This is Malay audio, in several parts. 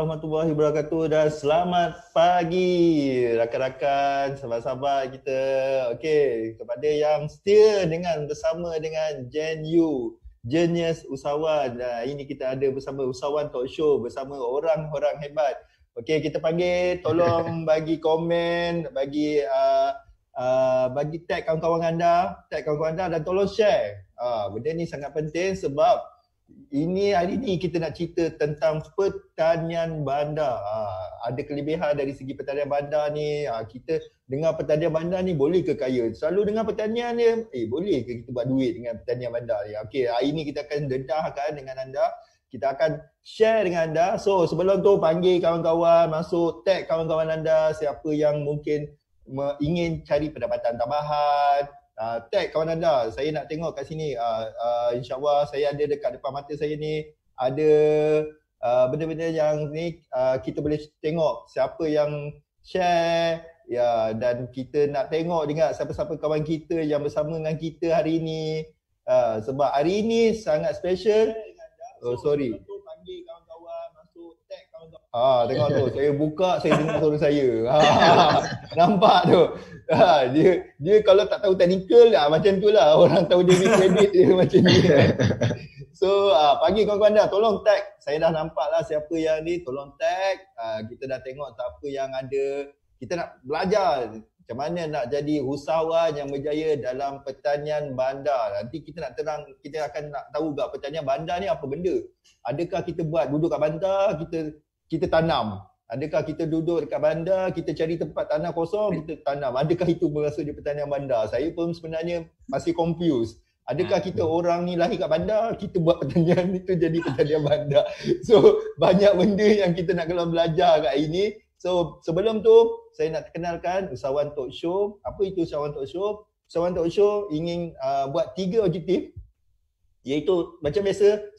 warahmatullahi wabarakatuh dan selamat pagi rakan-rakan, sahabat-sahabat kita. Okey, kepada yang setia bersama dengan Gen U, Genius Usahawan. Ini kita ada bersama Usahawan Talk Show bersama orang-orang hebat. Okey, kita panggil, tolong bagi komen, bagi tag kawan-kawan anda, dan tolong share. Benda ni sangat penting sebab hari ni kita nak cerita tentang pertanian bandar. Ada kelebihan dari segi pertanian bandar ni. Kita dengar pertanian bandar ni boleh ke kaya? Selalu dengar pertanian ni, boleh ke kita buat duit dengan pertanian bandar ni? Okey, hari ni kita akan dedahkan dengan anda. Kita akan share dengan anda. So sebelum tu panggil kawan-kawan, masuk tag kawan-kawan anda siapa yang mungkin ingin cari pendapatan tambahan. Tag kawan anda, saya nak tengok kat sini. InsyaAllah saya ada dekat depan mata saya ni, ada benda-benda yang ni kita boleh tengok siapa yang share ya, dan kita nak tengok juga siapa-siapa kawan kita yang bersama dengan kita hari ni. Sebab hari ni sangat special. Sorry. Panggil kawan-kawan, masuk tag kawan-kawan. Tengok tu, saya buka, saya dengar suara saya. Nampak tu. Dia kalau tak tahu technical macam tu lah. Orang tahu dia ni kredit dia macam ni. So pagi kawan-kawan dah, tolong tag. Saya dah nampak lah siapa yang ni, tolong tag. Kita dah tengok siapa yang ada. Kita nak belajar macam mana nak jadi usahawan yang berjaya dalam pertanian bandar. Nanti kita akan nak tahu tak pertanian bandar ni apa benda. Adakah kita duduk kat bandar, kita tanam? Adakah kita duduk dekat bandar, kita cari tempat tanah kosong, kita tanam? Adakah itu berasa di pertanian bandar? Saya pun sebenarnya masih confused. Adakah kita orang ni lahir kat bandar, kita buat pertanian itu jadi pertanian bandar? So, banyak benda yang kita nak kena belajar kat ini. So, sebelum tu, saya nak kenalkan Usahawan Talk Show. Apa itu Usahawan Talk Show? Usahawan Talk Show ingin buat 3 objektif. Iaitu macam biasa,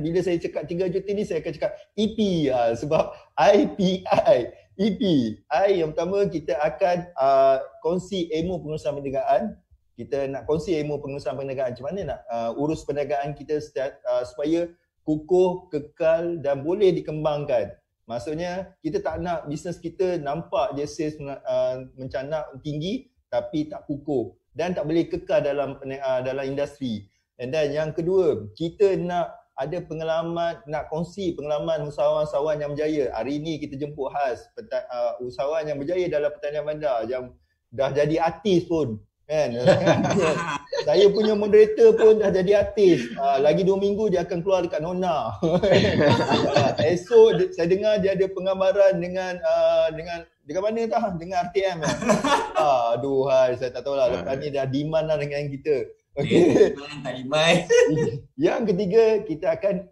bila saya cakap 3 objektif ni, saya akan cakap EP sebab IPI. EP. Yang pertama, kita akan kongsi ilmu pengurusan perniagaan. Kita nak kongsi ilmu pengurusan perniagaan. Macam mana nak urus perniagaan kita supaya kukuh, kekal dan boleh dikembangkan. Maksudnya, kita tak nak bisnes kita nampak je sales mencanak tinggi tapi tak kukuh dan tak boleh kekal dalam industri. And then yang kedua, kita nak ada pengalaman, nak kongsi pengalaman usahawan-usahawan yang berjaya. Hari ini kita jemput khas usahawan yang berjaya dalam pertanian bandar yang dah jadi artis pun. Kan? Saya punya moderator pun dah jadi artis. Lagi 2 minggu dia akan keluar dekat Nona. Esok saya dengar dia ada penggambaran dengan dekat mana tah? Dengan RTM. Aduhai, saya tak tahu lah. Lepas ni dah demand lah dengan kita. Okay. Yang ketiga, kita akan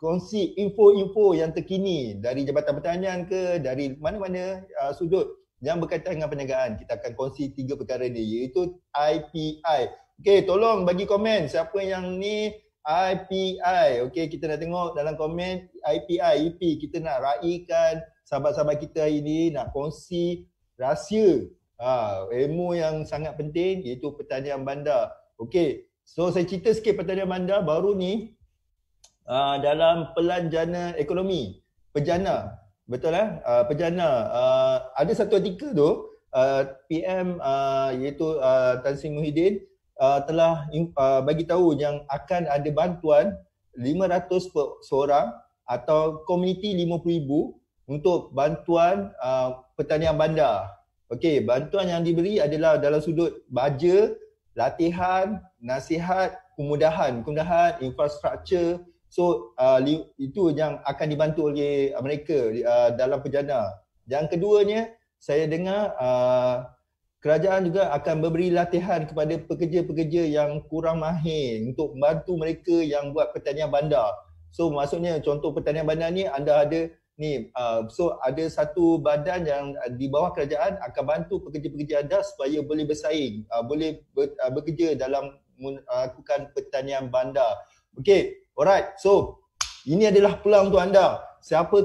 kongsi info-info yang terkini dari Jabatan Pertanian ke, dari mana-mana sudut yang berkaitan dengan perniagaan. Kita akan kongsi 3 perkara ni, iaitu IPI. Okey, tolong bagi komen siapa yang ni IPI. Okey, kita nak tengok dalam komen IPI, EP. Kita nak raikan sahabat-sahabat kita hari ni, nak kongsi rahsia ilmu yang sangat penting, iaitu pertanian bandar. Okey, so saya cerita sikit pertanian bandar baru ni dalam Pelan Jana Ekonomi, Pejana. Betul Pejana. Ada satu artikel tu, PM iaitu Tan Sri Muhyiddin telah bagi tahu yang akan ada bantuan 500 per seorang atau komuniti 50,000 untuk bantuan pertanian bandar. Okey, bantuan yang diberi adalah dalam sudut baja, latihan, nasihat, kemudahan infrastruktur. So itu yang akan dibantu oleh mereka dalam Pejana. Yang keduanya, saya dengar kerajaan juga akan memberi latihan kepada pekerja-pekerja yang kurang mahir untuk membantu mereka yang buat pertanian bandar. So maksudnya contoh pertanian bandar ni anda ada ni, so ada satu badan yang di bawah kerajaan akan bantu pekerja-pekerja anda supaya boleh bersaing, boleh bekerja dalam melakukan pertanian bandar. Okey, alright. So ini adalah peluang untuk anda. Siapa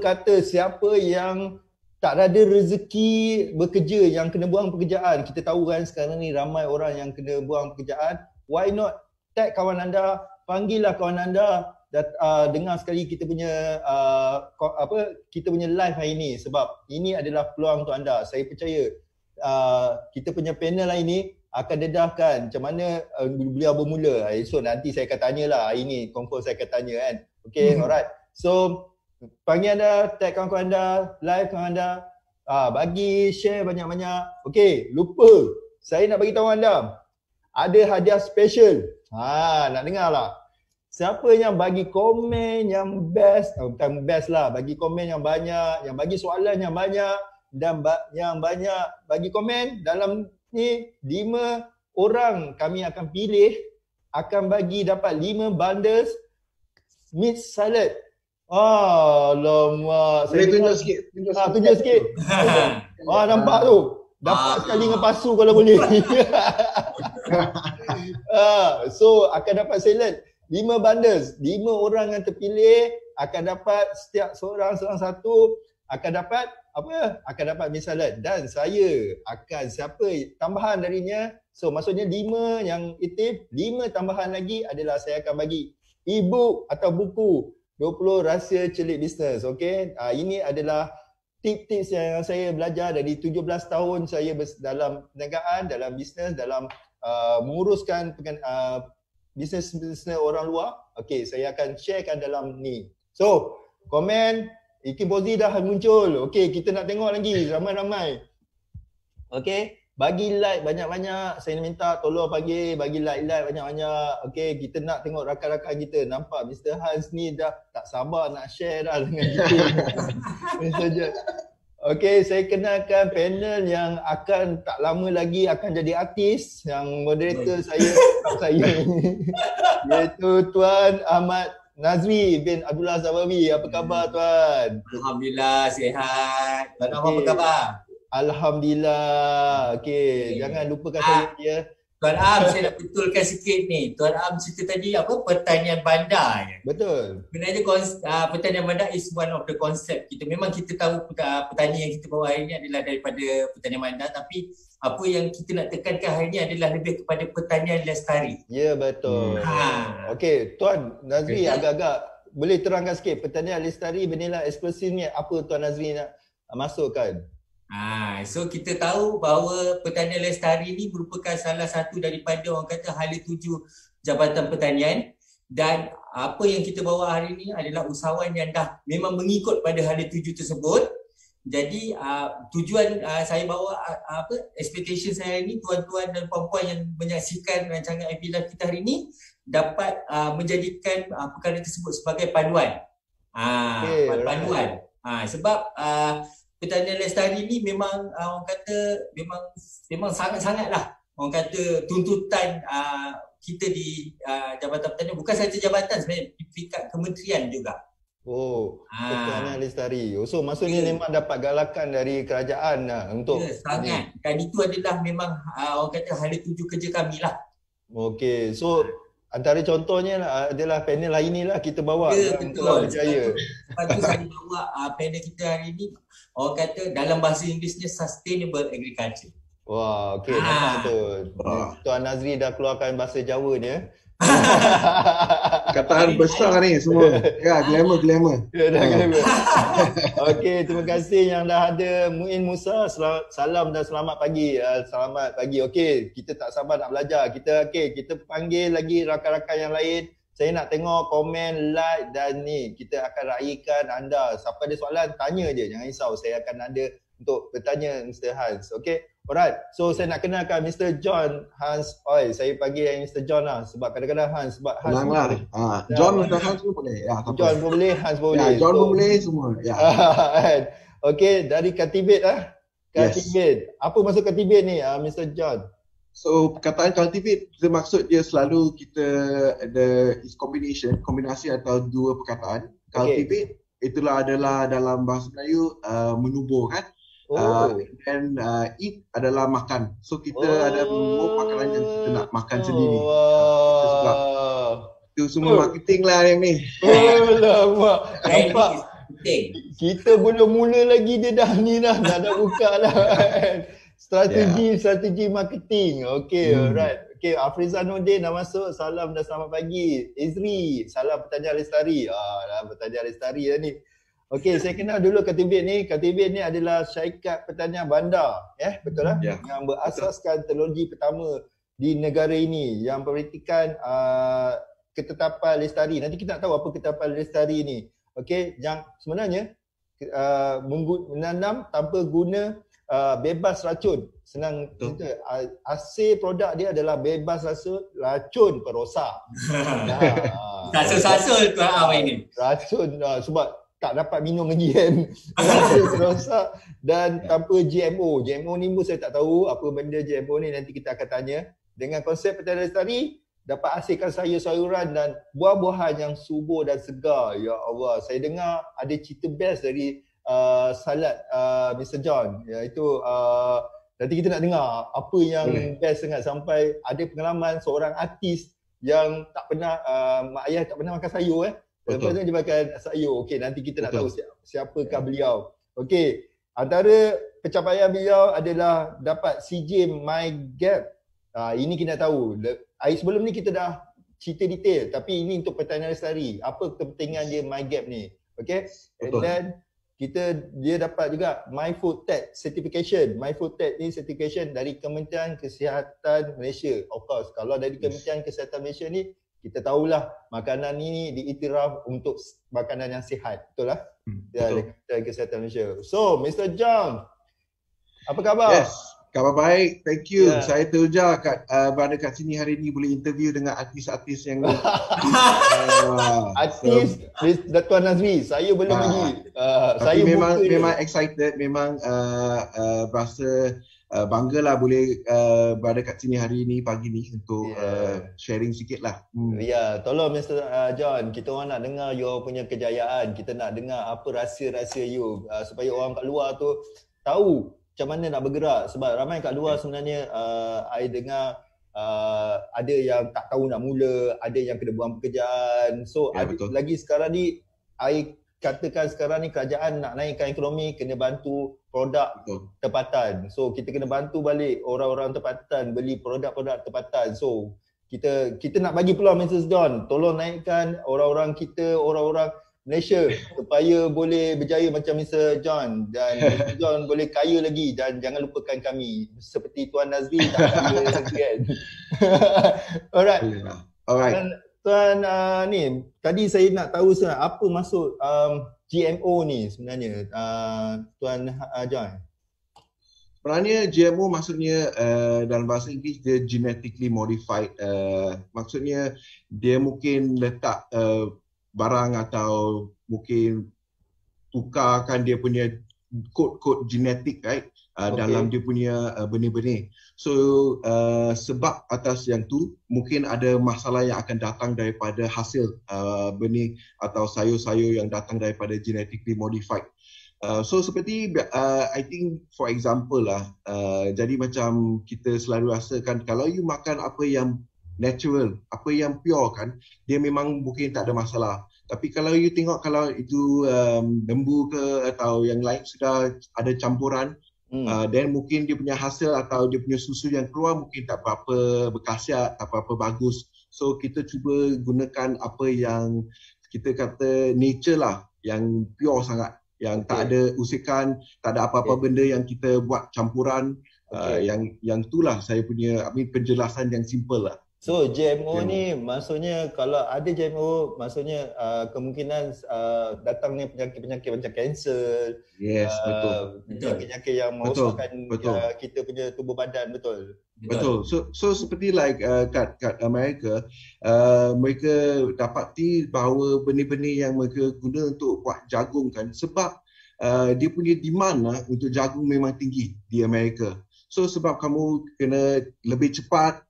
yang tak ada rezeki bekerja, yang kena buang pekerjaan. Kita tahu kan sekarang ni ramai orang yang kena buang pekerjaan. Why not tag kawan anda, panggillah kawan anda, dengar sekali kita punya kita punya live hari ni, sebab ini adalah peluang untuk anda. Saya percaya kita punya panel hari ni akan dedahkan macam mana beliau bermula. So nanti saya akan tanyalah, hari ni confirm saya akan tanya kan. Okay, alright. So panggil anda, tag kawan-kawan anda, live kawan anda, bagi share banyak-banyak. Okay, lupa saya nak bagi tahu anda ada hadiah special. Nak dengar lah. Siapa yang bagi komen yang best, bukan best lah, bagi komen yang banyak, yang bagi soalan yang banyak dan yang banyak bagi komen dalam ni, 5 orang kami akan pilih akan bagi dapat 5 bundles meat salad. Alamak. Boleh tunjuk sikit. Tunjuk sikit. Nampak tu. Dapat sekali dengan pasu kalau boleh. So akan dapat salad 5 bundles. 5 orang yang terpilih akan dapat, setiap seorang satu akan dapat apa? Akan dapat meat salad. Dan saya akan, siapa tambahan darinya, so maksudnya 5 yang aktif, 5 tambahan lagi adalah saya akan bagi e-book atau buku 20 rahsia celik bisnes. Okay, ini adalah tips-tips yang saya belajar dari 17 tahun saya dalam perniagaan, dalam bisnes, dalam menguruskan bisnes orang luar. Okay, saya akan sharekan dalam ni. So, komen Ikin Bozi dah muncul. Okay, kita nak tengok lagi ramai-ramai. Okay, bagi like banyak-banyak. Saya minta tolong bagi like banyak-banyak. Okay, kita nak tengok rakan-rakan kita. Nampak Mr. Hans ni dah tak sabar nak share dah dengan kita. Okay, saya kenalkan panel yang akan tak lama lagi akan jadi artis, yang moderator saya iaitu Tuan Ahmad Nazri bin Abdullah Zawawi. Apa khabar Tuan? Alhamdulillah sihat. Tuan Ahmad apa khabar? Alhamdulillah. Okay, jangan lupakan saya ya. Tuan Am, saya nak betulkan sikit ni. Tuan Am cerita tadi apa? Pertanian bandar. Betul. Sebenarnya pertanian bandar is one of the concept kita. Memang kita tahu petani yang kita bawa hari ni adalah daripada pertanian bandar, tapi apa yang kita nak tekankan hari ni adalah lebih kepada pertanian lestari. Ya, betul. Okey, Tuan Nazri agak-agak boleh terangkan sikit pertanian lestari bernilai eksklusif ni apa Tuan Nazri nak masukkan? So kita tahu bahawa pertanian lestari ni merupakan salah satu daripada orang kata hala tuju Jabatan Pertanian, dan apa yang kita bawa hari ni adalah usahawan yang dah memang mengikut pada hala tuju tersebut. Jadi tujuan saya bawa expectation saya ni, tuan-tuan dan puan-puan yang menyaksikan rancangan FB Live kita hari ni dapat menjadikan perkara tersebut sebagai panduan. Panduan. Sebab pertanian lestari ni memang orang kata memang sangat-sangatlah orang kata tuntutan kita di Jabatan Pertanian, bukan sahaja jabatan, sebenarnya di peringkat kementerian juga. Pertanian lestari. So maksudnya memang dapat galakan dari kerajaan untuk sangat. Dan itu adalah memang orang kata hala tuju kerja kami lah. Okey, so antara contohnya adalah panel hari ni lah kita bawa. Betul. Sebab tu saya bawa panel kita hari ni, orang kata dalam bahasa Inggerisnya Sustainable Agriculture. Wah, okey, nampak tu. Tuan Nazri dah keluarkan bahasa Jawa ni. Kataan besar ni semua. Ya, glamour. Ya, dah glamour. Okey, terima kasih yang dah ada. Muin Musa, salam dan selamat pagi. Selamat pagi. Okey, kita tak sabar nak belajar. Kita panggil lagi rakan-rakan yang lain. Saya nak tengok komen, like dan ni. Kita akan raikan anda. Siapa ada soalan, tanya je. Jangan risau. Saya akan ada untuk bertanya Mr. Hans. Okey. Alright. So saya nak kenalkan Mr. John Hans Oil. Saya panggil yang Mr. John lah. Sebab kadang-kadang Hans. Sebab Hans lah. John dan Hans pun boleh. John pun boleh, Hans pun boleh. John pun boleh semua. Okey. Dari Cultivate lah. Cultivate. Apa maksud Cultivate ni Mr. John? So perkataan cultivate, kita maksud dia selalu kita ada kombinasi atau dua perkataan. Cultivate itulah adalah dalam bahasa Melayu menubur kan. Dan eat adalah makan. So kita ada makanan yang kita nak makan sendiri. Sebab itu semua marketing lah yang ni. Nampak. Kita belum mula lagi dia dah ni dah buka lah. Strategi marketing. Okay, alright. Okay, Afrizanuddin dah masuk. Salam dan selamat pagi. Izri, salam Petanjang Lestari. Petanjang Lestari lah ni. Okay, saya kenal dulu Katibin ni. Katibin ni adalah syarikat Petanjang Bandar. Betul lah? Ya. Yang berasaskan teknologi pertama di negara ini yang memperhatikan ketetapan Lestari. Nanti kita nak tahu apa ketetapan Lestari ni. Okay, yang sebenarnya menanam tanpa guna bebas racun. Senang cerita. Hasil produk dia adalah bebas racun perosak. Sasul-sasul Tuan Am ini. Racun sebab tak dapat minum lagi kan. Racun perosak dan tanpa GMO. GMO ni pun saya tak tahu apa benda GMO ni, nanti kita akan tanya. Dengan konsep Petanjang Lestari dapat hasilkan sayur-sayuran dan buah-buahan yang subur dan segar. Ya Allah, saya dengar ada cerita best dari salad Mr. John, iaitu nanti kita nak dengar apa yang best sangat, sampai ada pengalaman seorang artis yang tak pernah mak ayah tak pernah makan sayur lepas tu dia makan sayur. Okey, nanti kita nak tahu siapakah beliau. Okey, antara pencapaian beliau adalah dapat CJ My Gap. Ini kita nak tahu. Sebelum ni kita dah cerita detail, tapi ini untuk Petanjang Lestari. Apa kepentingan dia My Gap ni? Okey. Dan dia dapat juga My Food Tech Certification. My Food Tech ni certification dari Kementerian Kesihatan Malaysia. Of course, kalau dari Kementerian Kesihatan Malaysia ni, kita tahulah makanan ni diiktiraf untuk makanan yang sihat. Betul lah? Dari Kementerian Kesihatan Malaysia. So, Mr. John, apa khabar? Yes, khabar baik. Thank you. Saya teruja berada kat sini hari ni boleh interview dengan artis-artis yang artis Tuan Nazri. Saya belum lagi. Saya memang excited, memang berasa banggalah boleh berada kat sini hari ni, pagi ni untuk sharing sikit lah. Tolong Mr. John, kita orang nak dengar you punya kejayaan. Kita nak dengar apa rahsia-rahsia you supaya orang kat luar tu tahu macam mana nak bergerak. Sebab ramai kat luar sebenarnya I dengar ada yang tak tahu nak mula, ada yang kena buang pekerjaan. So lagi sekarang ni I katakan sekarang ni kerajaan nak naikkan ekonomi, kena bantu produk tempatan. So kita kena bantu balik orang-orang tempatan beli produk-produk tempatan. So kita nak bagi peluang Mrs. John, tolong naikkan orang-orang kita, orang-orang Malaysia supaya boleh berjaya macam Mr. John, dan Mr. John boleh kaya lagi, dan jangan lupakan kami seperti Tuan Nazri tak kaya lagi kan. Alright. Tuan ni tadi saya nak tahu apa maksud GMO ni sebenarnya, Tuan John? Sebenarnya GMO maksudnya dalam bahasa Inggeris dia genetically modified. Maksudnya dia mungkin letak barang atau mungkin tukarkan dia punya kod-kod genetik, right? Dalam dia punya benih-benih. So sebab atas yang tu mungkin ada masalah yang akan datang daripada hasil benih atau sayur-sayur yang datang daripada genetically modified. So seperti I think for example lah, jadi macam kita selalu rasakan kalau you makan apa yang natural, apa yang pure kan, dia memang mungkin tak ada masalah. Tapi kalau you tengok kalau itu lembu ke atau yang lain sudah ada campuran, then mungkin dia punya hasil atau dia punya susu yang keluar mungkin tak berapa berkhasiat, tak berapa bagus. So kita cuba gunakan apa yang kita kata nature lah, yang pure sangat, yang tak ada usikan, tak ada apa-apa benda yang kita buat campuran. Yang itulah saya punya penjelasan yang simple lah. So GMO ni maksudnya kalau ada GMO maksudnya kemungkinan datangnya penyakit-penyakit macam kanser. Yes, betul. Penyakit-penyakit yang merosakkan kita punya tubuh badan, betul. Betul. So seperti like kat Amerika, mereka dapati bahawa benih-benih yang mereka guna untuk buat jagung kan, sebab dia punya demand lah untuk jagung memang tinggi di Amerika. So sebab kamu kena lebih cepat,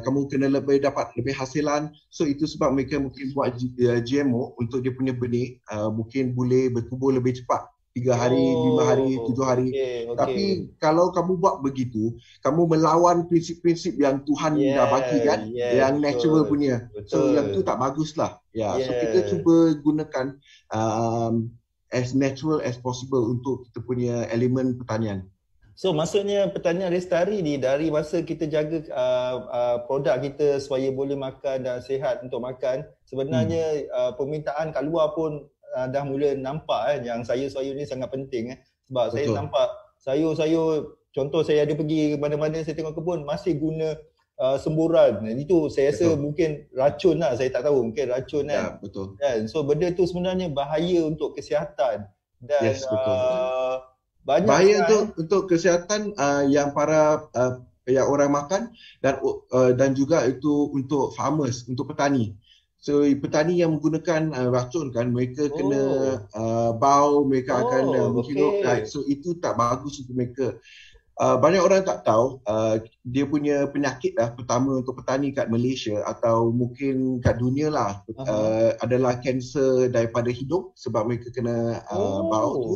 kamu kena dapat lebih hasilan. So itu sebab mereka mungkin buat GMO untuk dia punya benih, mungkin boleh bertumbuh lebih cepat, 3 hari, 5 hari, 7 hari. Tapi kalau kamu buat begitu, kamu melawan prinsip-prinsip yang Tuhan dah bagi kan, yang natural punya. So yang tu tak baguslah. So kita cuba gunakan as natural as possible untuk kita punya elemen pertanian. So maksudnya pertanian lestari ni dari masa kita jaga produk kita supaya boleh makan dan sihat untuk makan, sebenarnya permintaan kat luar pun dah mula nampak yang sayur-sayur ni sangat penting sebab Betul. saya nampak sayur-sayur, contoh saya ada pergi mana-mana saya tengok kebun masih guna semburan. Itu saya rasa mungkin racun lah, saya tak tahu, mungkin racun kan. Ya, betul. Kan? So benda tu sebenarnya bahaya untuk kesihatan dan Yes, betul. banyak Bahaya untuk kesihatan yang para yang orang makan dan juga itu untuk farmers, untuk petani. So petani yang menggunakan racun kan, mereka kena bau, mereka akan menghirup. So itu tak bagus untuk mereka. Banyak orang tak tahu dia punya penyakit pertama untuk petani kat Malaysia atau mungkin kat dunia lah adalah kanser daripada hidung sebab mereka kena bau tu.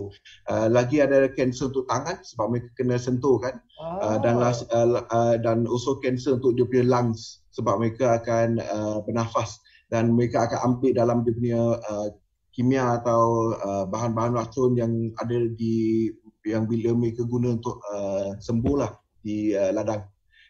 Lagi ada kanser untuk tangan sebab mereka kena sentuh kan. Dan also kanser untuk dia punya lungs sebab mereka akan bernafas dan mereka akan ambil dalam dia punya kimia atau bahan-bahan racun yang ada yang bila mereka guna untuk sembuh lah di ladang.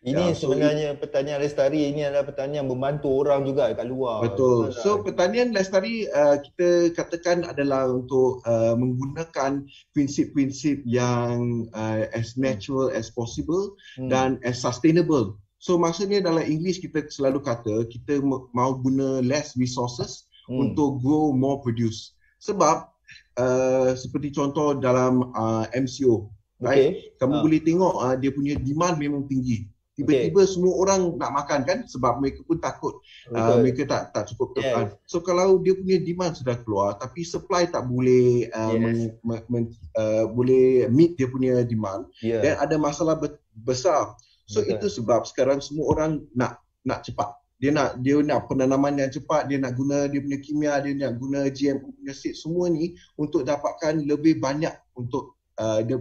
Ini sebenarnya pertanian lestari ini adalah pertanian yang membantu orang juga kat luar. Betul. So pertanian lestari kita katakan adalah untuk menggunakan prinsip-prinsip yang as natural as possible dan as sustainable. So maksudnya dalam English kita selalu kata kita mau guna less resources untuk grow more produce. Sebab seperti contoh dalam MCO, right? Kamu boleh tengok dia punya demand memang tinggi. Tiba-tiba semua orang nak makan kan sebab mereka pun takut mereka tak cukup makan. So kalau dia punya demand sudah keluar tapi supply tak boleh boleh meet dia punya demand, dan ada masalah besar. So itu sebab sekarang semua orang nak cepat. Dia nak penanaman yang cepat, dia nak guna dia punya kimia, dia nak guna GMO punya seed, semua ni untuk dapatkan lebih banyak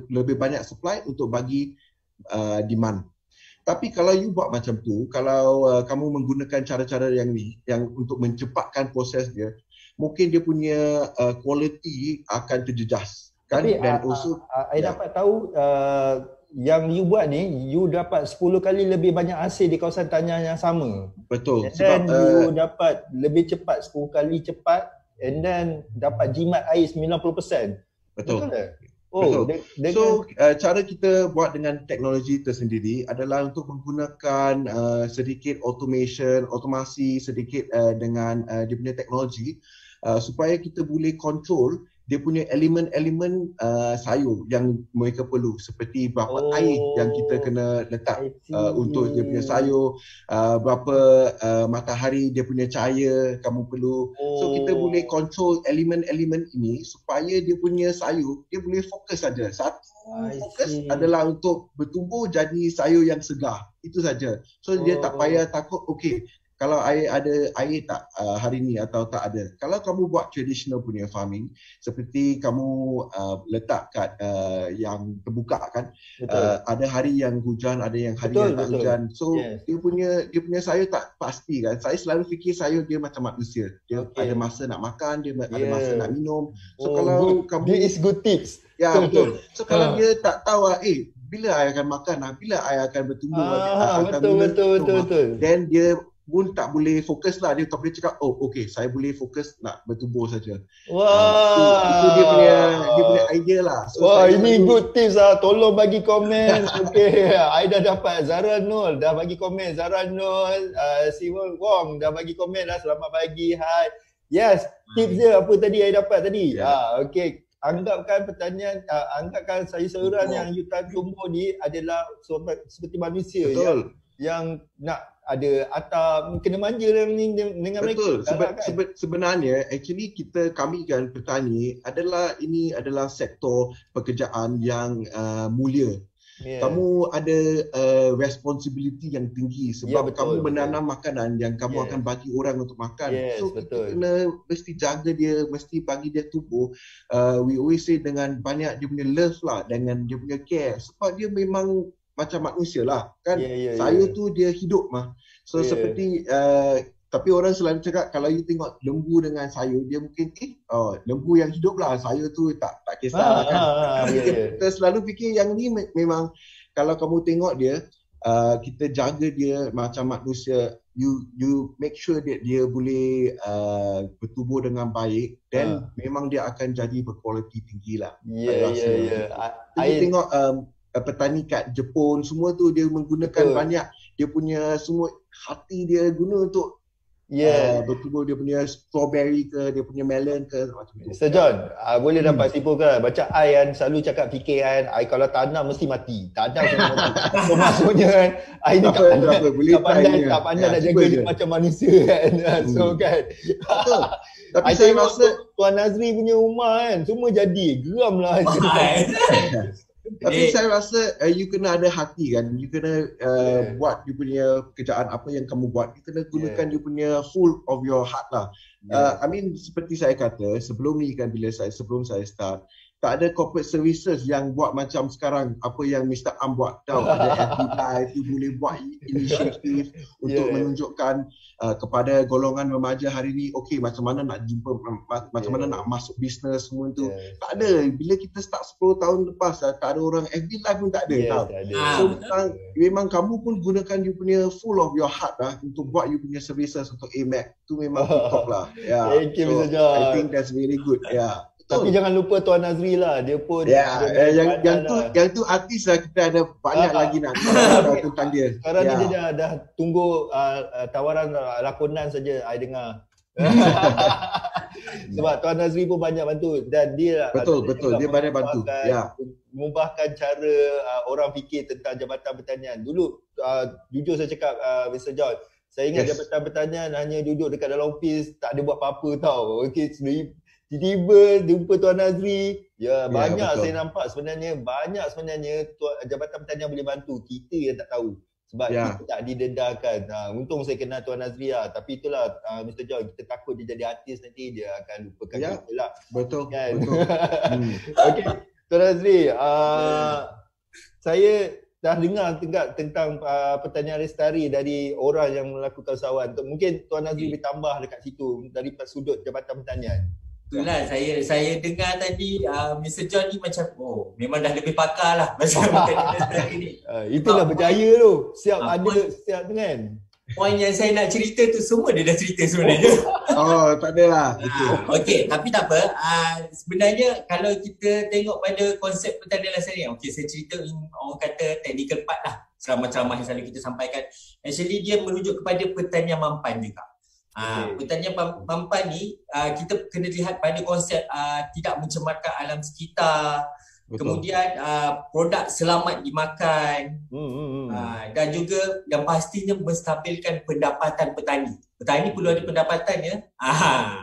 lebih banyak supply untuk bagi demand. Tapi kalau you buat macam tu, kalau kamu menggunakan cara-cara yang untuk mencepatkan proses dia, mungkin dia punya quality akan terjejas kan. Tapi dan also I dapat tahu yang you buat ni, you dapat 10 kali lebih banyak hasil di kawasan tanian yang sama. Betul. And then you dapat lebih cepat, 10 kali cepat, and then dapat jimat air 90%. Betul. Betul. So cara kita buat dengan teknologi tersendiri adalah untuk menggunakan sedikit otomasi sedikit dengan dia punya teknologi supaya kita boleh control dia punya elemen-elemen sayur yang mereka perlu, seperti berapa air yang kita kena letak untuk dia punya sayur, berapa matahari dia punya cahaya kamu perlu. So kita boleh control elemen-elemen ini supaya dia punya sayur dia boleh fokus saja. Satu fokus adalah untuk bertumbuh jadi sayur yang segar. Itu saja. So dia tak payah takut kalau ada air tak hari ni atau tak ada. Kalau kamu buat traditional punya farming, seperti kamu letak kat yang terbuka kan, ada hari yang hujan, ada yang hari yang tak hujan. So dia punya sayur tak pasti kan. Saya selalu fikir sayur dia macam manusia. Dia ada masa nak makan, dia ada masa nak minum. So kalau kamu, this is good tips. Ya, betul. So kalau dia tak tahu bila I akan makan, bila I akan bertumbuh, betul. Then dia pun tak boleh fokus lah. Dia tak boleh cakap, saya boleh fokus nak bertumbuh saja. Itu dia punya idea lah. So, ini good tips lah. Tolong bagi komen. I dah dapat. Zara Nul dah bagi komen. Zara Nul, Simon Wong dah bagi komen lah. Selamat pagi. Hai. Yes, tips dia apa tadi I dapat tadi. Anggapkan pertanian, anggapkan sayur-sayuran yang you tumbuh ni adalah seperti manusia yang nak ada atap, kena manja dengan betul. mereka. Sebenarnya actually kami kan petani ini adalah sektor pekerjaan yang mulia. Kamu ada responsibility yang tinggi sebab kamu menanam makanan yang kamu akan bagi orang untuk makan. So kita kena mesti jaga dia, mesti bagi dia tumbuh. We always say dengan banyak dia punya love lah, dengan dia punya care, sebab dia memang macam manusia lah kan. Sayur tu dia hidup mah. So seperti Tapi orang selalu cakap kalau you tengok lembu dengan sayur, dia mungkin lembu yang hidup lah, sayur tu tak kisah kan. Kita selalu fikir yang ni memang kalau kamu tengok dia, kita jaga dia macam manusia, you make sure that dia boleh bertubuh dengan baik, dan memang dia akan jadi berkualiti tinggi lah. Kita tengok petani kat Jepun semua tu, dia menggunakan banyak, dia punya semua hati dia guna untuk bertubuh dia punya strawberry ke, dia punya melon ke, macam tu. Mr. John, boleh dapat simpulkan. Macam I kan selalu cakap fikir kan, I kalau tanam mesti mati. Tanam semua mati. So maksudnya kan, I ni tak pandai nak jaga dia macam manusia kan. So kan. Betul. Tapi I saya rasa Tuan Nazri punya rumah kan, semua jadi. Geram lah. Tapi saya rasa you kena ada hati kan. You kena buat you punya kerjaan apa yang kamu buat. You kena gunakan you punya full of your heart lah. I mean seperti saya kata sebelum ni kan, sebelum saya start, tak ada corporate services yang buat macam sekarang apa yang Mr. Am buat tau. Ada FB Live, you boleh buat inisiatif untuk menunjukkan kepada golongan remaja hari ni, okey macam mana nak jumpa, macam mana nak masuk bisnes semua tu. Tak ada. Bila kita start 10 tahun lepas, tak ada orang FB Live pun tak ada tau. So memang kamu pun gunakan you punya full of your heart lah untuk buat you punya services untuk AMAC. Tu memang top lah. Thank you, Mr. John. I think that's very good. Tapi jangan lupa Tuan Nazri lah, dia pun yang tu artis lah, kita ada banyak lagi nak tahu tentang dia. Sekarang ni dia dah tunggu tawaran lakonan saja, I dengar. Sebab Tuan Nazri pun banyak bantu, dan dia betul dia banyak bantu. Mengubahkan cara orang fikir tentang Jabatan Pertanian. Dulu jujur saya cakap Mr. John, saya ingat Jabatan Pertanian hanya duduk dekat dalam office, tak ada buat apa-apa tau. Okey, tiba-tiba jumpa Tuan Nazri, banyak betul. Saya nampak sebenarnya Jabatan Pertanian boleh bantu. Kita yang tak tahu sebab kita tak didedahkan. Untung saya kenal Tuan Nazri lah. Tapi itulah Mr. John, kita takut dia jadi artis nanti dia akan lupakan kita lah. Betul, kan? betul. Okey, Tuan Nazri, saya dah dengar tentang pertanian lestari dari orang yang melakukan usahawan. Mungkin Tuan Nazri boleh tambah dekat situ dari sudut Jabatan Pertanian. Itulah saya dengar tadi Mr. John ni macam memang dah lebih pakar lah pasal pertanian lestari ni. Itulah berjaya tu. Siap kan. Poin yang saya nak cerita tu semua dia dah cerita sebenarnya. Tak adalah. Okey, tapi tak apa. Sebenarnya kalau kita tengok pada konsep pertanian lestari, saya cerita orang kata technical part lah. Ceramah-ceramah yang selalu kita sampaikan. Actually dia merujuk kepada pertanian mampan juga. Pertanian mampan ni kita kena lihat pada konsep tidak mencemarkan alam sekitar. Betul. Kemudian produk selamat dimakan. Dan juga yang pastinya menstabilkan pendapatan petani. Petani perlu ada pendapatan ya.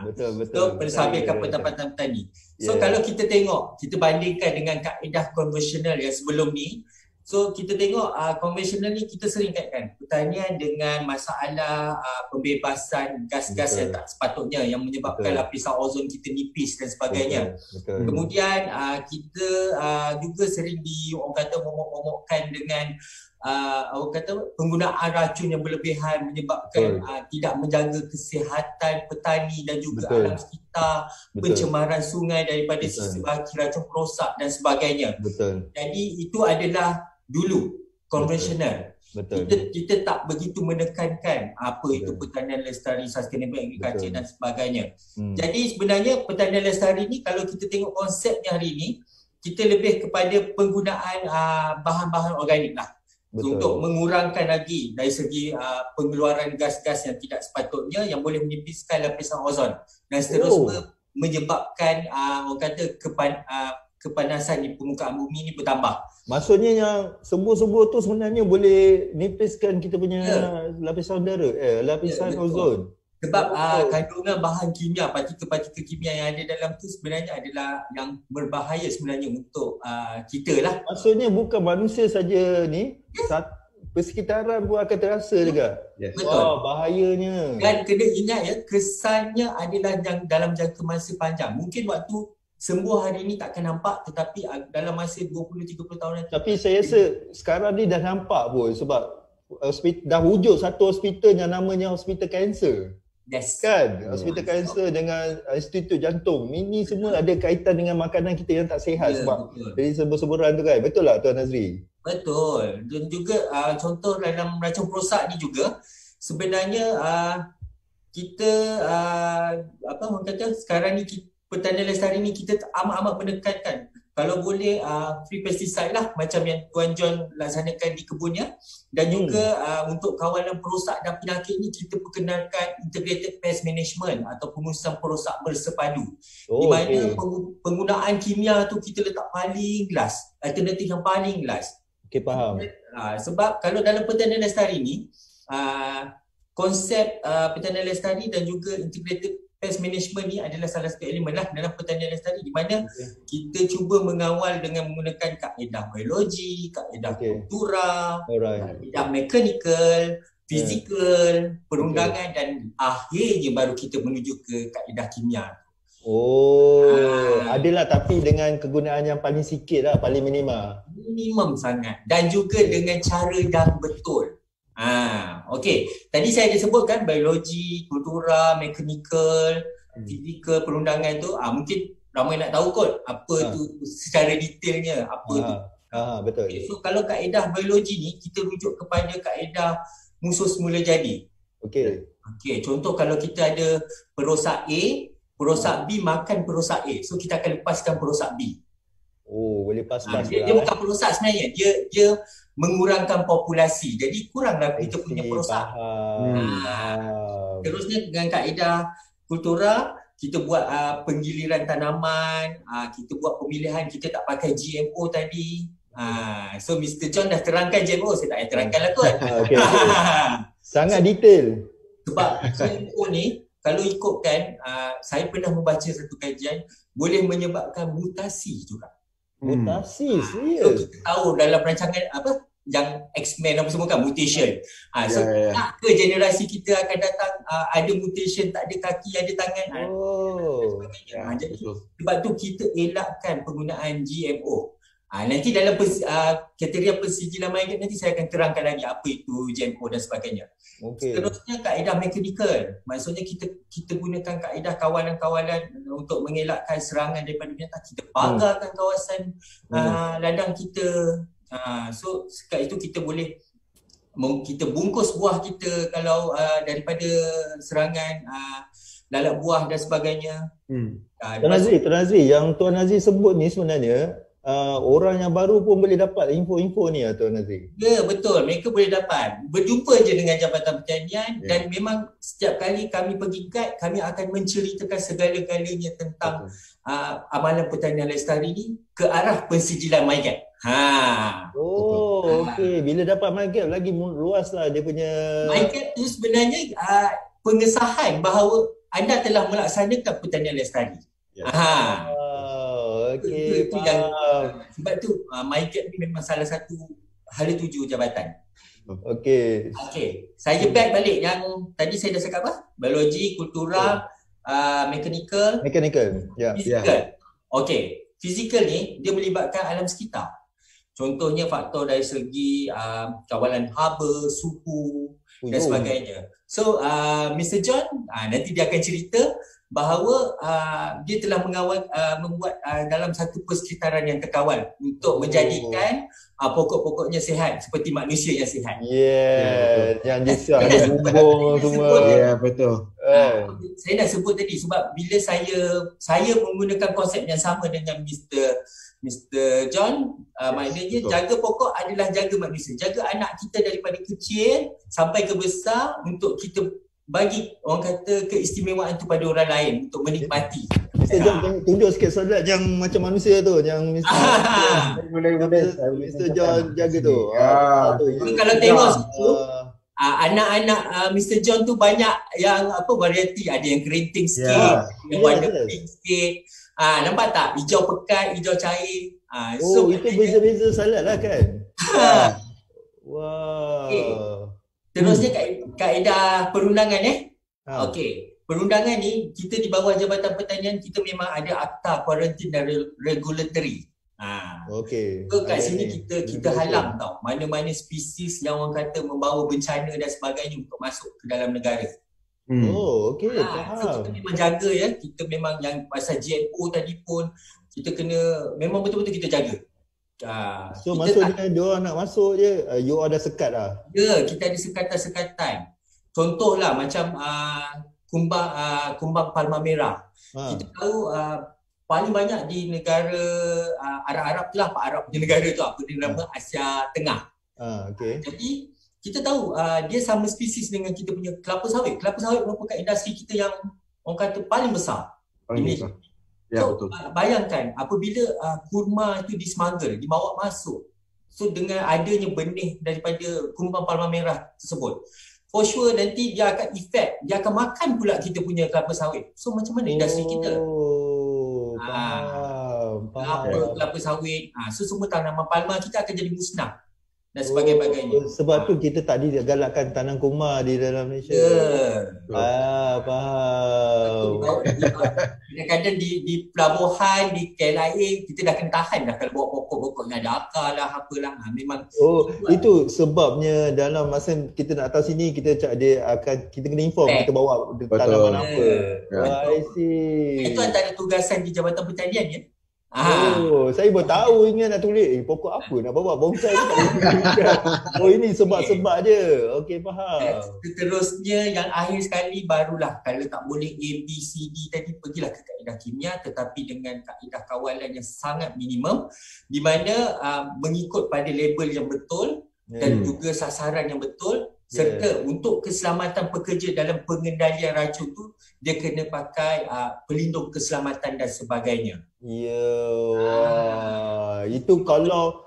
Betul. So menstabilkan pendapatan petani. So kalau kita tengok, kita bandingkan dengan kaedah konvensional yang sebelum ni. So kita tengok konvensional ni kita sering kaitkan pertanian dengan masalah pembebasan gas-gas yang tak sepatutnya yang menyebabkan lapisan ozon kita nipis dan sebagainya. Betul. Kemudian kita juga sering momok-momokkan dengan penggunaan racun yang berlebihan menyebabkan tidak menjaga kesihatan petani dan juga alam sekitar, pencemaran sungai daripada sisi racun perosak dan sebagainya. Jadi itu adalah dulu konvensional. Kita tak begitu menekankan apa itu pertanian lestari, sustainable agriculture dan sebagainya. Jadi sebenarnya pertanian lestari ni kalau kita tengok konsepnya hari ni, kita lebih kepada penggunaan bahan-bahan organik lah. Untuk mengurangkan lagi dari segi pengeluaran gas-gas yang tidak sepatutnya yang boleh menipiskan lapisan ozon dan seterusnya menyebabkan orang kata kepanasan di permukaan bumi ni bertambah. Maksudnya yang sembuh-sembuh tu sebenarnya boleh nipiskan kita punya lapisan udara, lapisan ozon. Sebab kandungan bahan kimia, partikel-partikel kimia yang ada dalam tu sebenarnya adalah yang berbahaya sebenarnya untuk kita lah. Maksudnya bukan manusia saja ni, persekitaran pun akan terasa juga. Betul. Bahayanya. Dan kena ingat ya, kesannya adalah yang dalam jangka masa panjang. Mungkin waktu sembuh hari ni takkan nampak, tetapi dalam masa 20-30 tahun nanti. Tapi saya rasa sekarang ni dah nampak pun sebab dah wujud satu hospital yang namanya hospital kanser. Yes. Kan? Hospital kanser dengan institut jantung. Ini semua ada kaitan dengan makanan kita yang tak sihat sebab dari sebur-seburan tu kan. Betul tak Tuan Nazri? Betul. Dan juga contoh dalam racun perosak ni juga sebenarnya kita orang kata sekarang ni Pertanian Lestari ni kita amat-amat menekankan kalau boleh free pesticide lah macam yang Tuan John laksanakan di kebunnya, dan juga untuk kawalan perosak dan penyakit ni kita perkenalkan integrated pest management atau pengurusan perosak bersepadu, di mana penggunaan kimia tu kita letak paling last, alternatif yang paling last. Okey, faham. Sebab kalau dalam Pertanian Lestari ni konsep Pertanian Lestari dan juga integrated pest management ni adalah salah satu elemen lah dalam Pertanian Lestari, di mana kita cuba mengawal dengan menggunakan kaedah biologi, kaedah kultura, kaedah mekanikal, fizikal, perundangan dan akhirnya baru kita menuju ke kaedah kimia. Adalah tapi dengan kegunaan yang paling sikit lah, paling minimum sangat, dan juga dengan cara yang betul. Okey. Tadi saya ada sebutkan biologi, kultura, mekanikal, fizikal, perundangan tu. Mungkin ramai nak tahu kot apa tu secara detailnya, apa tu. Betul. Okay, so kalau kaedah biologi ni kita rujuk kepada kaedah musuh semula jadi. Okey, contoh kalau kita ada perosak A, perosak B makan perosak A. So kita akan lepaskan perosak B. Boleh pas-pas. Dia bukan perosak sebenarnya. Dia mengurangkan populasi. Jadi kuranglah kita punya perosak. Terusnya dengan kaedah kultura, kita buat penggiliran tanaman, kita buat pemilihan, kita tak pakai GMO tadi. So Mr. John dah terangkan GMO, saya tak payah terangkan lah kot. Okay. Sangat detail. Sebab GMO ni, kalau ikutkan, saya pernah membaca satu kajian, boleh menyebabkan mutasi juga. Mutasi, serius. So kita tahu dalam rancangan yang X-Men apa semua kan, mutation. So tak ke generasi kita akan datang ada mutation, tak ada kaki, ada tangan. Jadi sebab tu kita elakkan penggunaan GMO. Nanti dalam kriteria persijilan MyGap nanti saya akan terangkan lagi apa itu GMO dan sebagainya. Seterusnya kaedah mekanikal. Maksudnya kita gunakan kaedah kawalan-kawalan untuk mengelakkan serangan daripada binatang. Kita pagarkan kawasan ladang kita. So sekat itu kita boleh kita bungkus buah kita kalau daripada serangan lalat buah dan sebagainya. Tuan Nazri, yang Tuan Nazri sebut ni sebenarnya orang yang baru pun boleh dapat info-info ni Tuan Nazri. Ya, betul. Mereka boleh dapat. Berjumpa je dengan Jabatan Pertanian dan memang setiap kali kami pergi guide, kami akan menceritakan segala-galanya tentang amalan Pertanian Lestari ni ke arah pensijilan MyGap. Okey. Bila dapat MyGap lagi luas lah dia punya. MyGap tu sebenarnya pengesahan bahawa anda telah melaksanakan Pertanian Lestari. Okey, itu yang sebab tu MyGap ni memang salah satu hala tuju jabatan. Okey. Saya back balik yang tadi saya dah cakap biologi, kultura, mekanikal, fizikal. Okey, fizikal ni dia melibatkan alam sekitar. Contohnya faktor dari segi kawalan haba, suhu dan sebagainya. So Mr. John nanti dia akan cerita bahawa dia telah membuat dalam satu persekitaran yang terkawal untuk menjadikan pokok-pokoknya sihat seperti manusia yang sihat. Yang dia ada bumbung semua. Betul. Saya nak sebut tadi sebab bila saya menggunakan konsep yang sama dengan Mr. John, maknanya jaga pokok adalah jaga manusia. Jaga anak kita daripada kecil sampai ke besar untuk kita bagi orang kata keistimewaan tu pada orang lain untuk menikmati. Mr. John tunjuk sikit solat yang macam manusia tu, yang Mr. John jaga tu. Kalau tengok situ anak-anak Mr. John tu banyak yang variety, ada yang kerinting sikit, yang warna pink sikit. Nampak tak? Hijau pekat, hijau cair. So itu beza-beza salat lah kan? Terusnya kaedah perundangan perundangan ni kita di bawah Jabatan Pertanian kita memang ada akta kuarantin dan regulatory. Okey. So kat sini kita halang tau mana-mana spesies yang orang kata membawa bencana dan sebagainya untuk masuk ke dalam negara. Okey, So faham. kita memang jaga ya, kita memang yang pasal GMO tadi pun kita kena memang betul-betul kita jaga. So maksudnya diorang nak masuk je, you ada sekat lah? Ya, kita ada sekatan-sekatan. Contohlah macam kumbang palma merah. Kita tahu paling banyak di negara Arab-Arab tu lah, Pak Arab punya negara tu apa dia nama Asia Tengah. Okay. Jadi kita tahu dia sama spesies dengan kita punya kelapa sawit. Kelapa sawit merupakan industri kita yang orang kata paling besar. Ya, so, betul. Bayangkan apabila kurma itu dismuggle, dibawa masuk. So dengan adanya benih daripada kumbang palma merah tersebut, for sure nanti dia akan effect, dia akan makan pula kita punya kelapa sawit. So macam mana industri kita? Faham. Kelapa sawit, so semua tanaman palma kita akan jadi musnah dan sebagainya. Sebab tu kita tak digalakkan tanam kurma di dalam Malaysia. Faham. Kadang-kadang di pelabuhan, di KLIA kita dah kena tahan dah kalau bawa pokok-pokok yang ada akar lah apalah. Memang itu sebabnya dalam masa kita nak tahu sini kita kita kena inform kita bawa tanaman apa. I see. Itu antara tugasan di Jabatan Pertanian ya. Saya baru tahu ingat nak tulis pokok apa nak bawa bonsai ni tak boleh. Ini sebab-sebab je. Okey, faham. Seterusnya yang akhir sekali barulah kalau tak boleh A, B, C, D tadi pergilah ke kaedah kimia tetapi dengan kaedah kawalan yang sangat minimum di mana mengikut pada label yang betul dan juga sasaran yang betul serta untuk keselamatan pekerja dalam pengendalian racun tu dia kena pakai pelindung keselamatan dan sebagainya. Itu kalau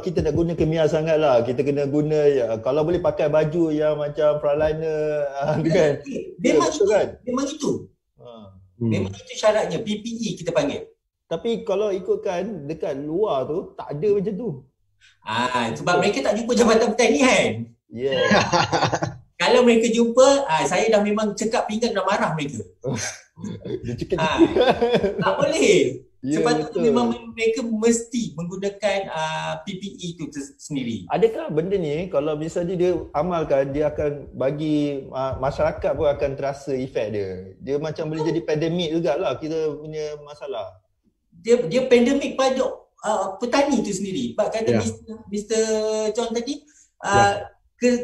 kita nak guna kimia sangat lah, kita kena guna kalau boleh pakai baju yang macam frontliner kan. Memang itu kan? Memang itu. Memang itu syaratnya, PPE kita panggil. Tapi kalau ikutkan dekat luar tu tak ada macam tu. Sebab mereka tak jumpa Jabatan Pertanian. Kalau mereka jumpa, saya dah memang cekap pinggan dah marah mereka. Dia cekap. Tak boleh. Sepatutnya memang mereka mesti menggunakan PPE itu sendiri. Adakah benda ni kalau misalnya dia amalkan, dia akan bagi masyarakat pun akan terasa efek dia. Dia macam boleh jadi pandemik jugalah kita punya masalah. Dia pandemik pada petani itu sendiri. Sebab kata Mr. John tadi,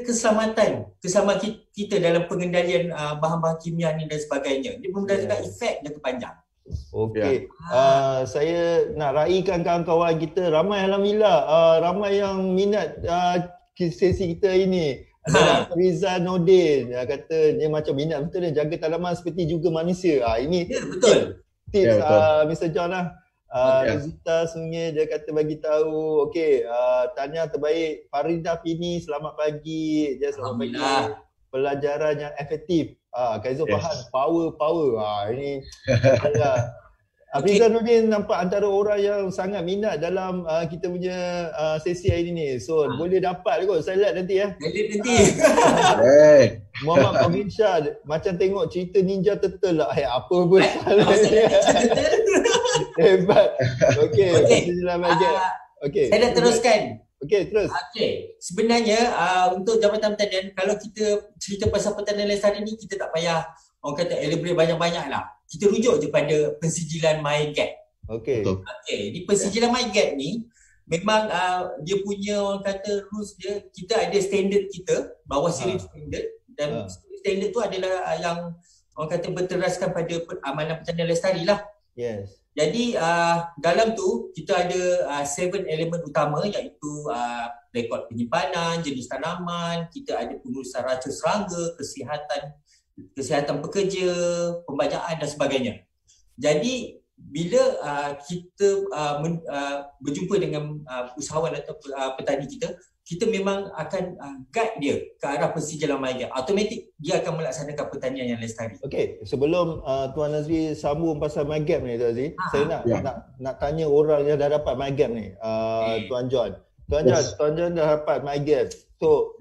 keselamatan kita dalam pengendalian bahan-bahan kimia ni dan sebagainya. Dia mendatangkan efek jangka panjang. Okey. Saya nak raikan kawan-kawan kita ramai alhamdulillah ramai yang minat sesi kita ini. Ada Rizal Nordin kata dia macam minat betul dia jaga tanaman seperti juga manusia. Ini betul. Tips Mr. John lah. Zita Sungai dia kata bagi tahu okey tanya terbaik Farida Fini selamat pagi dia selamat pagi pelajaran yang efektif Kaizo faham power ini Afrizal Nordin nampak antara orang yang sangat minat dalam kita punya sesi hari ni so boleh dapat kot saya lihat nanti Muhammad Fahim Shah macam tengok cerita Ninja Turtle lah apa pun hebat. Okey. Saya nak teruskan. Okey, terus. Sebenarnya untuk Jabatan Pertanian kalau kita cerita pasal pertanian lestari ni kita tak payah orang kata elaborate banyak-banyak lah. Kita rujuk je pada pensijilan MyGap. Okey. Di pensijilan MyGap ni memang dia punya orang kata rules dia, kita ada standard kita, bawah siri standard dan standard tu adalah yang orang kata berteraskan pada amalan pertanian lestari lah. Yes. Jadi dalam tu kita ada 7 elemen utama iaitu rekod penyimpanan, jenis tanaman, kita ada pengurusan racun serangga, kesihatan pekerja, pembajaan dan sebagainya. Jadi bila kita berjumpa dengan usahawan atau petani kita memang akan guide dia ke arah pensijilan MyGap. Automatik dia akan melaksanakan pertanian yang lestari. Okey, sebelum Tuan Nazri sambung pasal MyGap ni Tuan Nazri, saya nak tanya orang yang dah dapat MyGap ni. Tuan John. Tuan John dah dapat MyGap. So,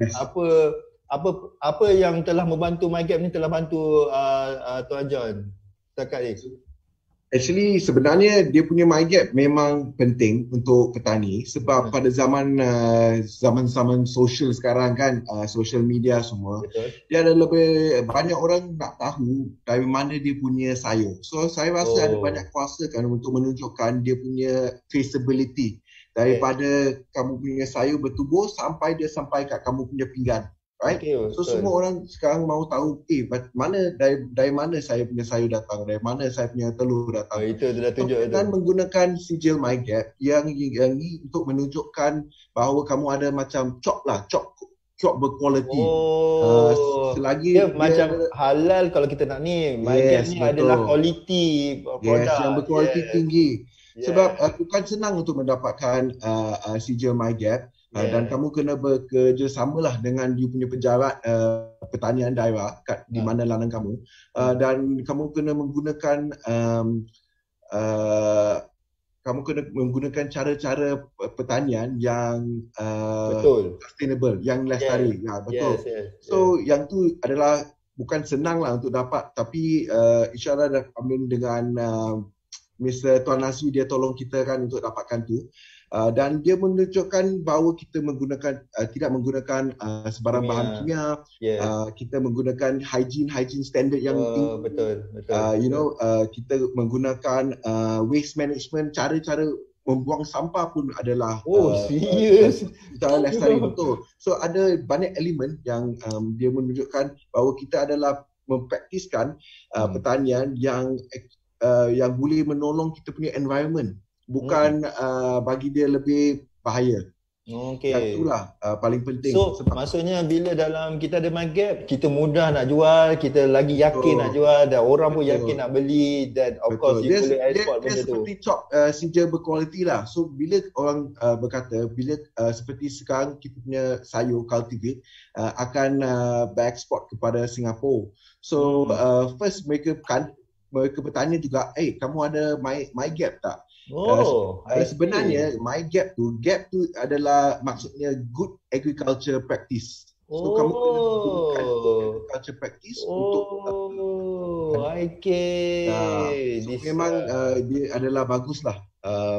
apa yang telah membantu MyGap ni telah bantu Tuan John setakat ni? Actually sebenarnya dia punya MyGap memang penting untuk petani sebab pada zaman sosial sekarang kan, social media semua, Betul. dia ada lebih banyak orang nak tahu dari mana dia punya sayur. So saya rasa ada banyak kuasa kan untuk menunjukkan dia punya traceability daripada kamu punya sayur bertubuh sampai dia sampai kat kamu punya pinggan. Right? Okay, So semua orang sekarang mau tahu mana dari mana saya punya sayur datang, dari mana saya punya telur datang. Itu dah tunjuk tu. Dan menggunakan sijil MyGap yang ini untuk menunjukkan bahawa kamu ada macam cop berkualiti. Selagi dia macam halal kalau kita nak ni. MyGap ni adalah kualiti produk. Yang berkualiti tinggi. Sebab bukan senang untuk mendapatkan sijil MyGap. Dan kamu kena bekerjasamalah dengan you punya pejabat pertanian daerah di mana ladang kamu, dan kamu kena menggunakan cara-cara pertanian yang sustainable, yang lestari. Betul. So yang tu adalah bukan senang lah untuk dapat, tapi insyaAllah dah kami dengan Mr. Tuan Nazri, dia tolong kita kan untuk dapatkan tu. Dan dia menunjukkan bahawa kita tidak menggunakan sebarang bahan kimia. Kita menggunakan hygiene standard yang tinggi. Betul. Kita menggunakan waste management, cara-cara membuang sampah pun adalah serius. Cara lestari, betul. So ada banyak elemen yang dia menunjukkan bahawa kita adalah mempraktiskan pertanian yang boleh menolong kita punya environment. Bukan bagi dia lebih bahaya. Yang itulah paling penting. So maksudnya bila dalam kita ada MyGap, kita mudah nak jual, kita lagi yakin nak jual, dan orang pun yakin nak beli, dan of course you boleh export benda tu. Dia seperti sijil berkualiti lah. So bila orang berkata, bila seperti sekarang kita punya sayur cultivate akan bereksport kepada Singapura. So first mereka bertanya juga, kamu ada MyGap tak? Sebenarnya MyGap tu adalah maksudnya good agriculture practice. So kamu kena gunakan agriculture practice untuk so memang dia adalah baguslah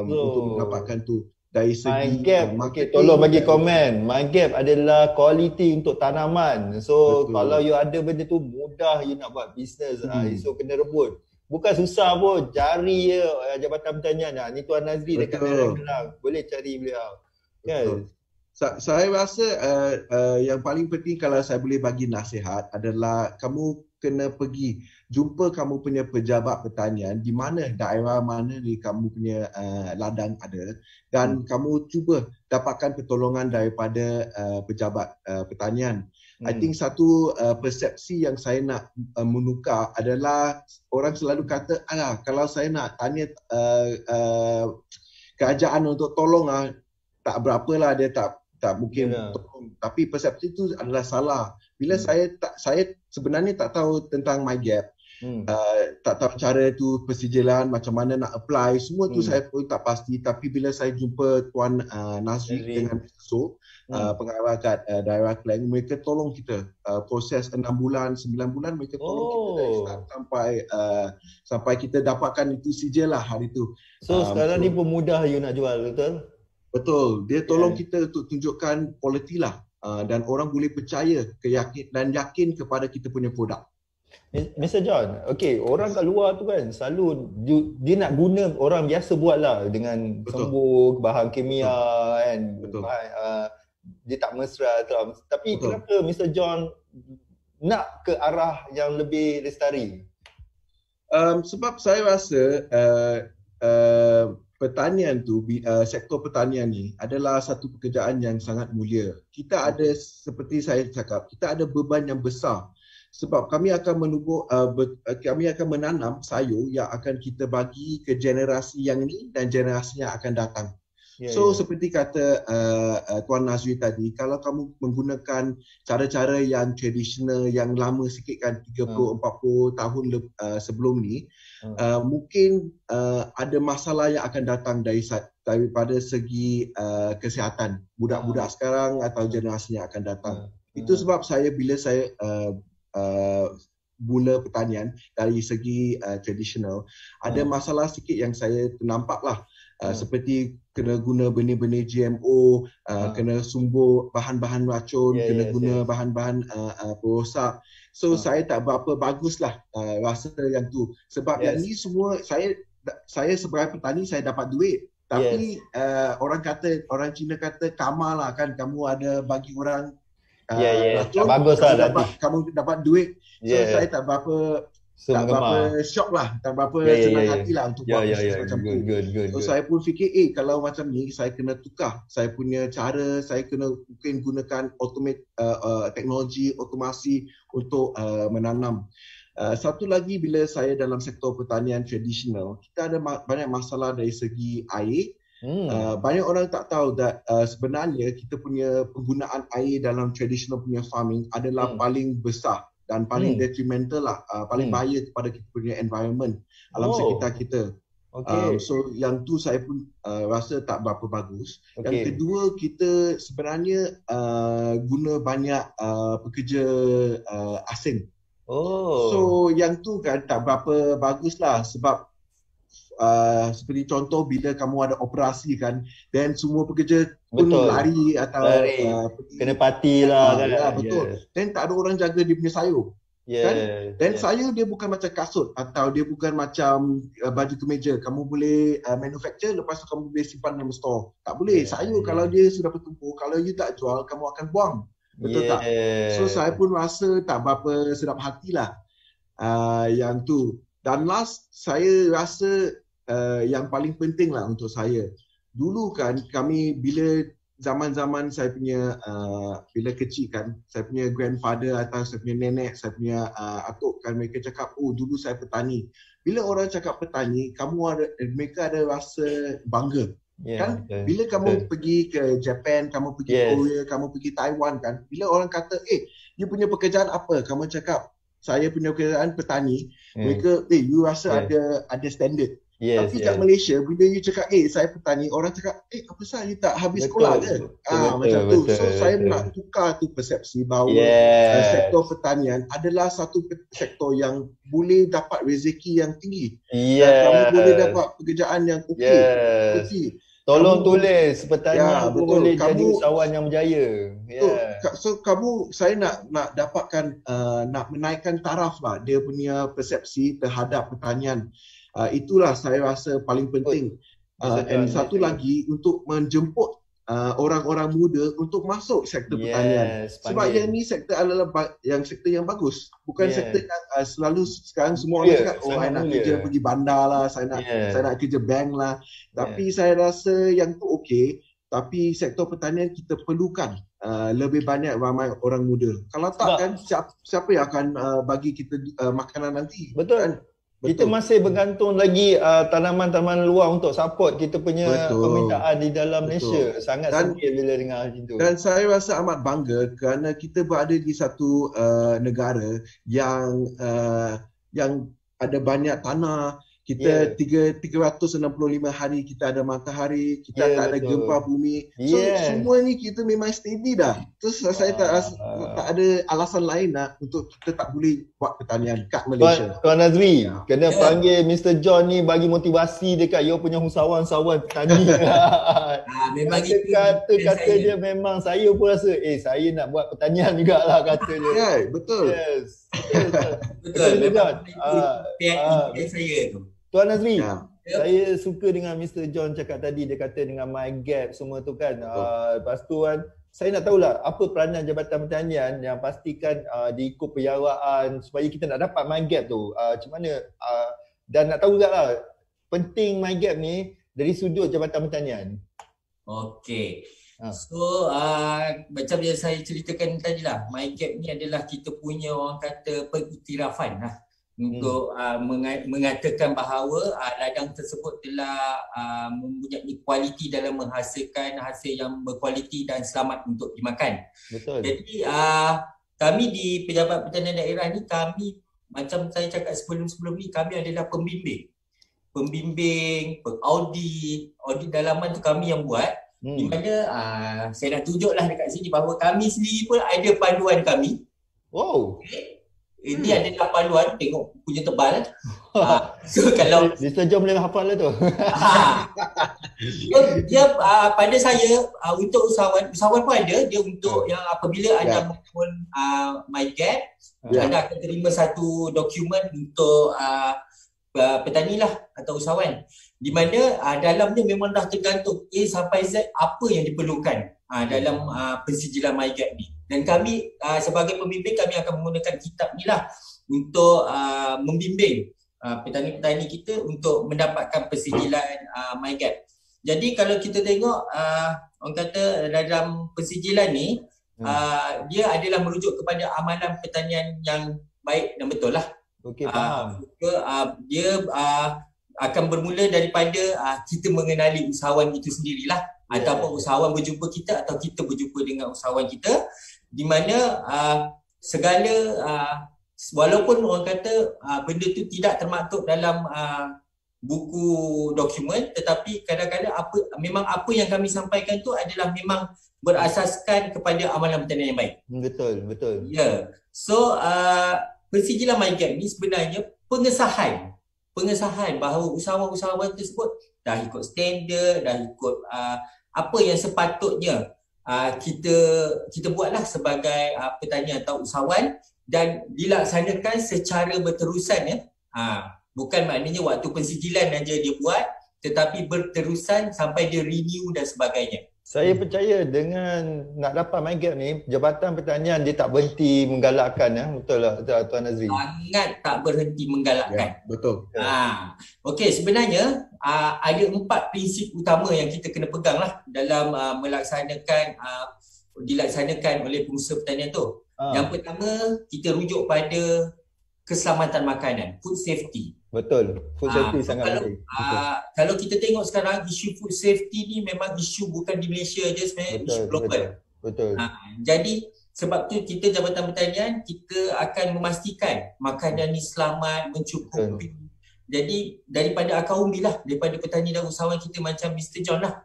untuk mendapatkan tu. Dari segi MyGap, tolong bagi komen. MyGap adalah kualiti untuk tanaman. So kalau you ada benda tu, mudah you nak buat bisnes. So kena rebut. Bukan susah pun, cari je Jabatan Pertanian. Ni Tuan Nazri dekat daerah Kelang, boleh cari beliau. Kan? Saya rasa yang paling penting kalau saya boleh bagi nasihat adalah kamu kena pergi jumpa kamu punya pejabat pertanian di mana daerah mana ni kamu punya ladang ada, dan kamu cuba dapatkan pertolongan daripada pejabat pertanian. I think satu persepsi yang saya nak menukar adalah orang selalu kata, kalau saya nak tanya kerajaan untuk tolong, tak berapalah, dia tak mungkin tolong. Tapi persepsi itu adalah salah. Bila saya sebenarnya tak tahu tentang MyGap, tak tahu cara tu persijilan, macam mana nak apply, semua tu saya pun tak pasti. Tapi bila saya jumpa Tuan Nazri dengan pengarah kat daerah Klang, mereka tolong kita proses 6 bulan, 9 bulan, mereka tolong kita dari start sampai kita dapatkan itu sijil lah hari tu. So sekarang ni pun mudah you nak jual, betul? Betul, dia tolong kita untuk tunjukkan quality lah, dan orang boleh percaya, yakin kepada kita punya produk. Mr. John, orang kat luar tu kan selalu dia nak guna orang biasa buat lah dengan sembur, bahan kimia kan. Dia tak mesra tu. Tapi kenapa Mr. John nak ke arah yang lebih lestari? Sebab saya rasa pertanian tu, sektor pertanian ni adalah satu pekerjaan yang sangat mulia. Kita ada, seperti saya cakap, kita ada beban yang besar. Sebab kami akan menanam sayur yang akan kita bagi ke generasi yang ni dan generasi yang akan datang. Seperti kata Tuan Nazri tadi, kalau kamu menggunakan cara-cara yang tradisional, yang lama sikit kan, 30-40 tahun sebelum ni, mungkin ada masalah yang akan datang daripada segi kesihatan budak-budak sekarang atau generasi yang akan datang. Itu sebab bila saya mula pertanian dari segi tradisional, ada masalah sikit yang saya ternampak lah. Seperti kena guna benih-benih GMO, kena sumbur bahan-bahan racun, kena guna bahan-bahan perosak. So saya tak berapa baguslah rasa yang tu. Sebab yang ni semua saya sebagai petani saya dapat duit. Tapi orang Cina kata karma lah kan, kamu ada bagi orang racun, bagus kamu dapat duit. So saya tak berapa shock lah, tak berapa senang hati lah untuk buat bisnes macam tu. So saya pun fikir kalau macam ni saya kena tukar saya punya cara, saya kena mungkin gunakan teknologi otomasi untuk menanam. Satu lagi, bila saya dalam sektor pertanian tradisional, kita ada banyak masalah dari segi air. Banyak orang tak tahu that sebenarnya kita punya penggunaan air dalam traditional punya farming adalah paling besar dan paling detrimental lah, paling bahaya kepada kita punya environment, alam sekitar kita. So yang tu saya pun rasa tak berapa bagus. Yang kedua, kita sebenarnya guna banyak pekerja asing. So yang tu kan tak berapa bagus lah, sebab seperti contoh bila kamu ada operasi kan, dan semua pekerja pun lari atau kena parti lah kan. Betul. Dan tak ada orang jaga dia punya sayur. Kan? Dan sayur dia bukan macam kasut atau dia bukan macam baju kemeja. Kamu boleh manufacture, lepas tu kamu boleh simpan dalam store. Tak boleh. Sayur kalau dia sudah bertumpuk, kalau you tak jual, kamu akan buang. Betul tak? So saya pun rasa tak berapa sedap hatilah yang tu. Dan last, saya rasa yang paling penting lah untuk saya. Dulu kan kami bila zaman-zaman saya punya bila kecil kan, saya punya grandfather atau saya punya nenek, saya punya atuk kan, mereka cakap, dulu saya petani. Bila orang cakap petani, mereka ada rasa bangga. Kan? Bila kamu pergi ke Japan, kamu pergi Korea, kamu pergi Taiwan kan, bila orang kata, you punya pekerjaan apa? Kamu cakap, saya punya pekerjaan petani. Mereka, you rasa ada standard. Tapi kat Malaysia, bila you cakap, saya petani, orang cakap, apa sah you tak habis sekolah ke? Macam tu. So saya nak tukar tu persepsi bahawa sektor pertanian adalah satu sektor yang boleh dapat rezeki yang tinggi. Dan kamu boleh dapat pekerjaan yang okey. Tolong tulis pertanian boleh jadi usahawan yang berjaya. So saya nak dapatkan, nak menaikkan taraf lah dia punya persepsi terhadap pertanian. Itulah saya rasa paling penting. Dan satu lagi, untuk menjemput orang-orang muda untuk masuk sektor pertanian. Sebab yang ni sektor adalah sektor yang bagus. Bukan sektor yang selalu sekarang semua orang cakap, saya nak kerja pergi bandar lah, saya nak kerja bank lah. Tapi saya rasa yang tu okey. Tapi sektor pertanian kita perlukan lebih banyak ramai orang muda. Kalau tak kan, siapa yang akan bagi kita makanan nanti? Betul. Kita masih bergantung lagi tanaman-tanaman luar untuk support kita punya permintaan di dalam Malaysia. Sangat sedih bila dengar macam tu. Dan saya rasa amat bangga kerana kita berada di satu negara yang ada banyak tanah. Kita 365 hari kita ada matahari, kita tak ada gempa bumi. So semua ni kita memang steady dah. Terus saya tak ada alasan lain lah untuk kita tak boleh buat pertanian kat Malaysia. Tuan Nazri, kena panggil Mr. John ni bagi motivasi dekat you punya usahawan-usahawan petani. Memang kata dia memang, saya pun rasa saya nak buat pertanian jugalah kata dia. Betul. Betul. Memang itu saya tu. Tuan Nazri, saya suka dengan Mr. John cakap tadi, dia kata dengan MyGap semua tu kan. Lepas tu kan, saya nak tahulah apa peranan Jabatan Pertanian yang pastikan diikut penjaraan supaya kita nak dapat MyGap tu. Macam mana? Dan nak tahu juga penting MyGap ni dari sudut Jabatan Pertanian. Okey. So macam yang saya ceritakan tadi lah, MyGap ni adalah kita punya orang kata pengiktirafan lah. Untuk mengatakan bahawa ladang tersebut telah mempunyai kualiti dalam menghasilkan hasil yang berkualiti dan selamat untuk dimakan. Betul. Jadi kami di Pejabat Pertanian Daerah ni, kami macam saya cakap sebelum ni, kami adalah pembimbing, pengaudit, audit dalaman tu kami yang buat. Di mana saya nak tunjuklah dekat sini bahawa kami sendiri pun ada panduan kami. Wow. Ini adalah paluan, tengok punya tebal. So kalau Dia sejam boleh hafal lah tu. dia pada saya untuk usahawan pun ada, dia untuk yang apabila anda membangun MyGap, anda akan terima satu dokumen untuk petani lah atau usahawan, di mana dalamnya memang dah tergantung A sampai Z apa yang diperlukan dalam pensijilan MyGap ni. Dan kami sebagai pembimbing, kami akan menggunakan kitab ni lah untuk membimbing petani-petani kita untuk mendapatkan pensijilan MyGap. Jadi kalau kita tengok orang kata dalam pensijilan ni dia adalah merujuk kepada amalan pertanian yang baik dan betul lah. Okey, faham. Dia akan bermula daripada kita mengenali usahawan itu sendirilah, ataupun usahawan berjumpa kita atau kita berjumpa dengan usahawan kita, di mana segala walaupun orang kata benda tu tidak termaktub dalam buku dokumen, tetapi kadang-kadang memang apa yang kami sampaikan tu adalah memang berasaskan kepada amalan pertanian yang baik. Betul. Ya. So pensijilan MyGap ni sebenarnya pengesahan bahawa usahawan-usahawan tersebut dah ikut standard, dah ikut apa yang sepatutnya kita buatlah sebagai petani atau usahawan, dan dilaksanakan secara berterusan ya. Bukan maknanya waktu pensijilan aja dia buat, tetapi berterusan sampai dia renew dan sebagainya. Saya percaya dengan nak dapat MyGap ni, Jabatan Pertanian dia tak berhenti menggalakkan betul tak Tuan Azri? Sangat tak berhenti menggalakkan. Ya, betul. Okey, sebenarnya ada 4 prinsip utama yang kita kena pegang lah dalam dilaksanakan oleh pengusaha pertanian tu. Yang pertama, kita rujuk pada keselamatan makanan, food safety. Betul, food safety sangat penting. Kalau kita tengok sekarang, isu food safety ni memang isu bukan di Malaysia je sebenarnya, isu global. Betul. Jadi sebab tu kita Jabatan Pertanian, kita akan memastikan makanan ni selamat, mencukupi. Jadi daripada akar umbi lah, daripada petani dan usahawan kita macam Mr. John lah.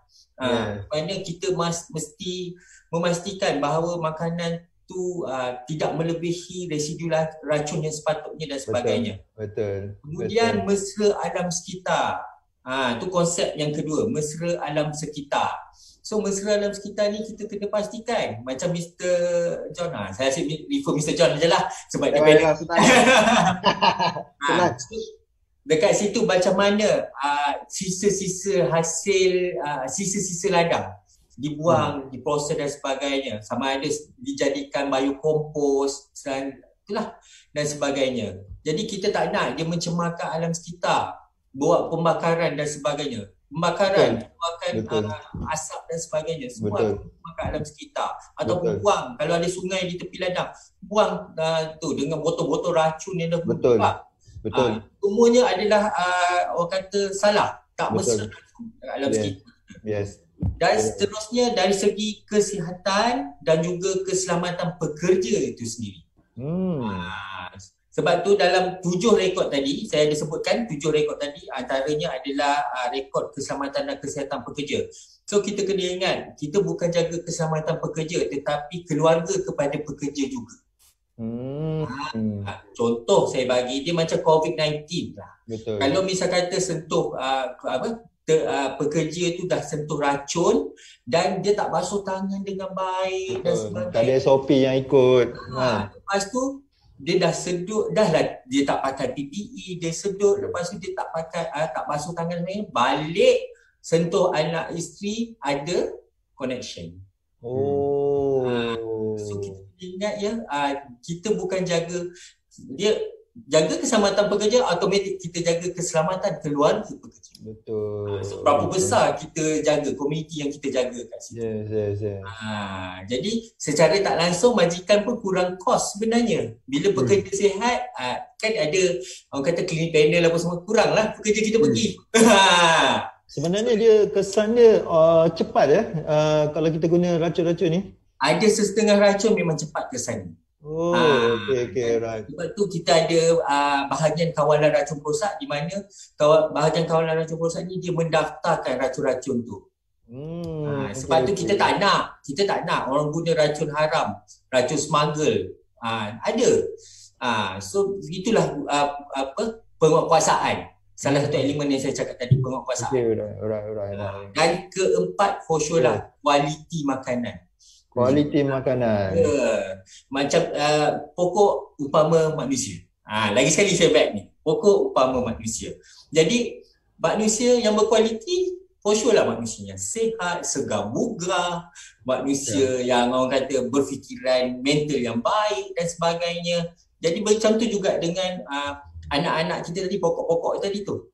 Mana kita mesti memastikan bahawa makanan tu tidak melebihi residu racun yang sepatutnya dan sebagainya. Betul. Kemudian mesra alam sekitar. Tu konsep yang kedua, mesra alam sekitar. So mesra alam sekitar ni kita kena pastikan macam Mr. John, saya asyik refer Mr. John je lah sebab dia beda. Dekat situ macam mana sisa-sisa hasil, sisa-sisa ladang dibuang, diproses dan sebagainya, sama ada dijadikan biokompos dan itulah dan sebagainya. Jadi kita tak nak dia mencemarkan alam sekitar, buat pembakaran dan sebagainya. Pembakaran, buatkan asap dan sebagainya, semua memakan alam sekitar. Ataupun buang, kalau ada sungai di tepi ladang, buang tu dengan botol-botol racun yang dah berubah. Betul. Semuanya adalah orang kata salah, tak mesra alam sekitar. Yes. Dan seterusnya dari segi kesihatan dan juga keselamatan pekerja itu sendiri. Sebab tu dalam 7 rekod tadi, saya ada sebutkan 7 rekod tadi, antaranya adalah rekod keselamatan dan kesihatan pekerja. So kita kena ingat, kita bukan jaga keselamatan pekerja tetapi keluarga kepada pekerja juga. Contoh saya bagi, dia macam COVID-19 lah. Betul. Kalau misal kata sentuh pekerja tu dah sentuh racun dan dia tak basuh tangan dengan baik dan sebagainya. Tak ada SOP yang ikut. Lepas tu dia dah sedut, dia tak pakai PPE, dia sedut, lepas tu dia tak pakai tak basuh tangan dengan balik, sentuh anak isteri, ada connection. So kita ingat ya, kita bukan jaga keselamatan pekerja, automatik kita jaga keselamatan keluarga pekerja. Betul. So berapa besar kita jaga komuniti yang kita jaga kat situ. Yes. Jadi secara tak langsung majikan pun kurang kos sebenarnya. Bila pekerja sihat, kan ada orang kata cleaning panel apa semua, kuranglah pekerja kita pergi. Sebenarnya dia kesan dia cepat ya, kalau kita guna racun-racun ni. Ada setengah racun memang cepat kesan. Okay, right. Sebab tu kita ada bahagian kawalan racun perosak, di mana bahagian kawalan racun perosak ni dia mendaftarkan racun-racun tu. Sebab tu kita tak nak orang guna racun haram, racun smuggle. Ada So itulah penguatkuasaan. Salah satu elemen yang saya cakap tadi, penguatkuasaan. Alright. Dan keempat, for sure lah, kualiti makanan. Kualiti makanan. Macam pokok upama manusia. Lagi sekali saya back ni. Pokok upama manusia. Jadi manusia yang berkualiti, for sure lah manusia yang sihat, segar bugar, manusia yang orang kata berfikiran mental yang baik dan sebagainya. Jadi macam tu juga dengan anak-anak kita tadi, pokok-pokok tadi tu.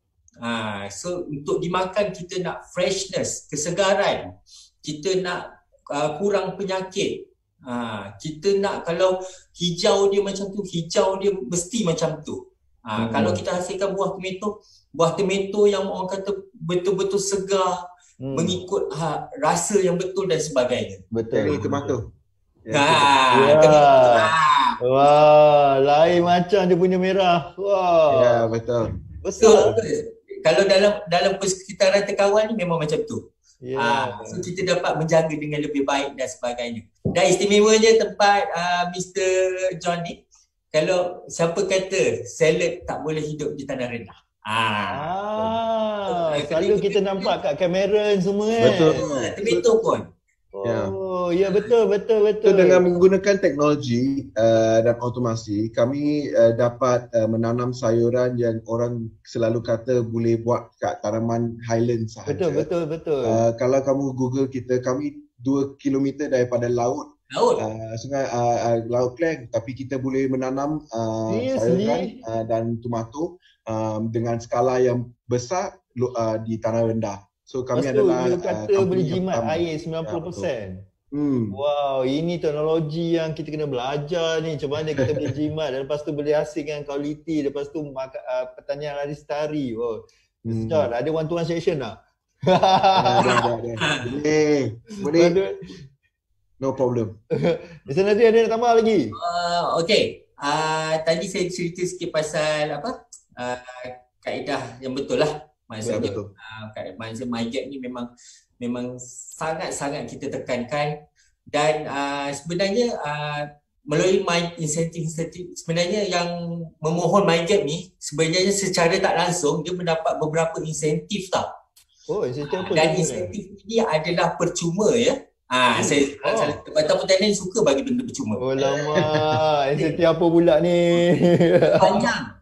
So untuk dimakan kita nak freshness, kesegaran. Kita nak kurang penyakit. Kita nak kalau hijau dia macam tu, hijau dia mesti macam tu. Kalau kita hasilkan buah tomato yang orang kata betul-betul segar, mengikut rasa yang betul dan sebagainya. Betul. Tomato. Wah, lain macam dia punya merah. Wah. Ya, betul. Besar. Kalau dalam persekitaran Tekawan ni memang macam tu. So kita dapat menjaga dengan lebih baik dan sebagainya. Dan istimewanya tempat Mr. John ni, kalau siapa kata salad tak boleh hidup di tanah rendah. Selalu kita nampak kat Cameron semua kan. Betul. Tomato pun. Ya betul. So dengan menggunakan teknologi dan automasi, kami dapat menanam sayuran yang orang selalu kata boleh buat kat tanaman Highland sahaja. Betul. Kalau kamu Google kita, kami 2 kilometer daripada laut. Sungai Laut Klang, tapi kita boleh menanam sayuran dan tomato dengan skala yang besar di tanah rendah. So kami adalah kata boleh jimat air 90%. Wow, ini teknologi yang kita kena belajar ni. Macam mana kita boleh jimat dan lepas tu boleh hasilkan kualiti, lepas tu pertanian lestari. Wow. John, ada one-to-one session tak? Ada. Boleh. No problem. Mr. Nazri ada nak tambah lagi? Okay. Tadi saya cerita sikit pasal kaedah yang betul lah. Maksudnya MyGap ni memang sangat-sangat kita tekankan. Dan sebenarnya melalui insentif sebenarnya yang memohon MyGap ni sebenarnya secara tak langsung dia mendapat beberapa insentif tau. Insentif apa? Dan insentif ni adalah percuma ya. Jabatan Pertanian suka bagi benda percuma. Lama. Insentif apa pula ni?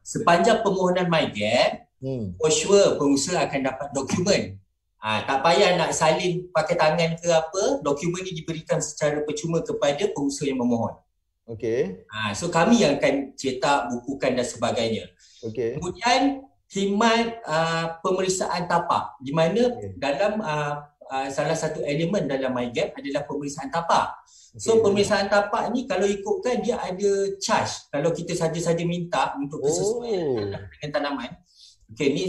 Sepanjang permohonan MyGap, for sure pengusaha akan dapat dokumen. Tak payah nak salin pakai tangan ke apa, dokumen ni diberikan secara percuma kepada pengusaha yang memohon. Okey. So kami yang akan cetak, bukukan dan sebagainya. Okey. Kemudian khidmat pemeriksaan tapak, di mana dalam salah satu elemen dalam MyGap adalah pemeriksaan tapak. So pemeriksaan tapak ni kalau ikutkan dia ada charge. Kalau kita saja-saja minta untuk kesesuaian dengan tanaman. Okey, ni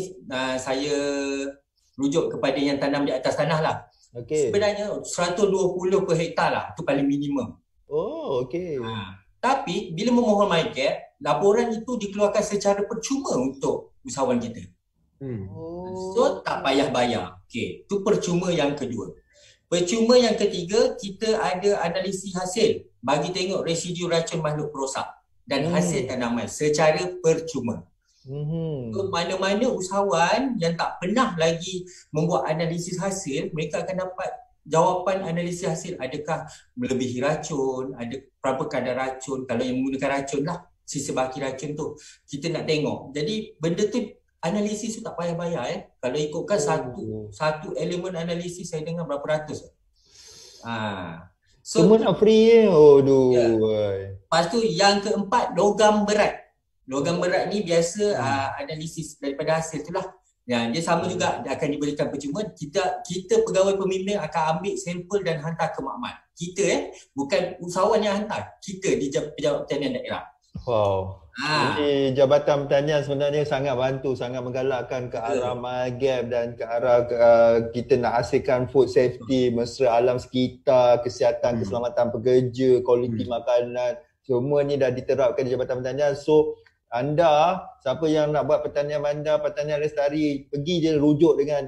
saya rujuk kepada yang tanam di atas tanah lah. Sebenarnya 120 per hektar lah, tu paling minimum. Okey. Tapi bila memohon MyGap, laporan itu dikeluarkan secara percuma untuk usahawan kita. So tak payah bayar. Okey, tu percuma yang kedua. Percuma yang ketiga, kita ada analisis hasil bagi tengok residu racun makhluk perosak dan hasil tanaman secara percuma. So, mana-mana usahawan yang tak pernah lagi membuat analisis hasil, mereka akan dapat jawapan analisis hasil. Adakah melebihi racun, ada berapa kadar racun, kalau yang menggunakan racun lah, sisa baki racun tu kita nak tengok. Jadi benda tu analisis tu tak payah bayar Kalau ikutkan satu elemen analisis saya dengar berapa ratus. So, semua nak free Lepas tu yang keempat, logam berat. Logam berat ni biasa analisis daripada hasil tu lah. Dia sama juga, dia akan diberikan percuma. Kita pegawai pembimbing akan ambil sampel dan hantar ke makmal. Kita bukan usahawan yang hantar. Kita di Pejabat Pertanian Daerah. Wow. Jadi Jabatan Pertanian sebenarnya sangat bantu, sangat menggalakkan ke arah MyGap dan ke arah kita nak hasilkan food safety, mesra alam sekitar, kesihatan, keselamatan pekerja, kualiti makanan. Semua ni dah diterapkan di Jabatan Pertanian. So anda, siapa yang nak buat pertanian bandar, pertanian lestari, pergi je rujuk dengan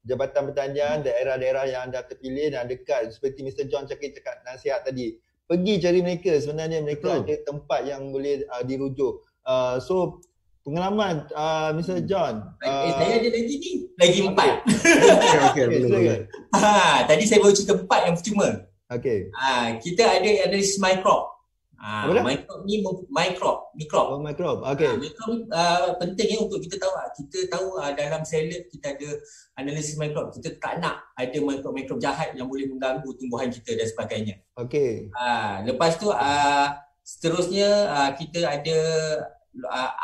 Jabatan Pertanian daerah-daerah yang anda terpilih dan dekat, seperti Mr. John cakap nasihat tadi. pergi cari mereka, sebenarnya mereka Betul. ada tempat yang boleh dirujuk. So pengalaman Mr. John. Saya ada lagi ni, lagi 4. Okay, boleh. Tadi saya baru cerita 4 yang percuma. Okay. Kita ada analisis microp. Apa dah? Microp ni microp. Oh, microp. Okay. Microp penting untuk kita tahu. Kita tahu dalam salad kita ada analisis microp. Kita tak nak ada microp jahat yang boleh mengganggu tumbuhan kita dan sebagainya. Okay. Lepas tu seterusnya kita ada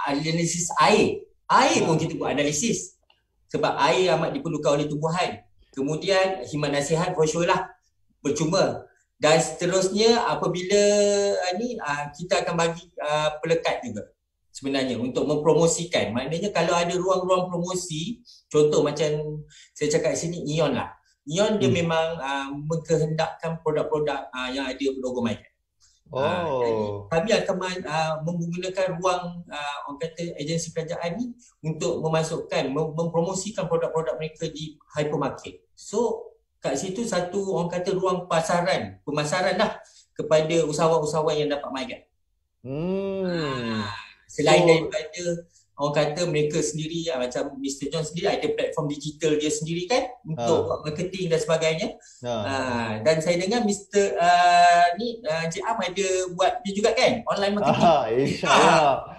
analisis air. Air pun kita buat analisis. Sebab air amat diperlukan oleh tumbuhan. Kemudian khidmat nasihat for sure lah. Percuma. Dan seterusnya apabila kita akan bagi pelekat juga sebenarnya untuk mempromosikan. Maknanya kalau ada ruang-ruang promosi, contoh macam saya cakap sini Ion lah. Ion dia memang mengkehendakkan produk-produk yang ada logo MyCat. Kami akan menggunakan ruang orang kata agensi kerajaan ni untuk memasukkan, mempromosikan produk-produk mereka di hypermarket. So kat situ satu orang kata ruang pemasaran lah kepada usahawan-usahawan yang dapat MyCat. Selain daripada orang kata mereka sendiri macam Mr. John sendiri ada platform digital dia sendiri kan untuk buat marketing dan sebagainya. Dan saya dengar Mr. Encik Am ada buat dia juga kan online marketing. InsyaAllah.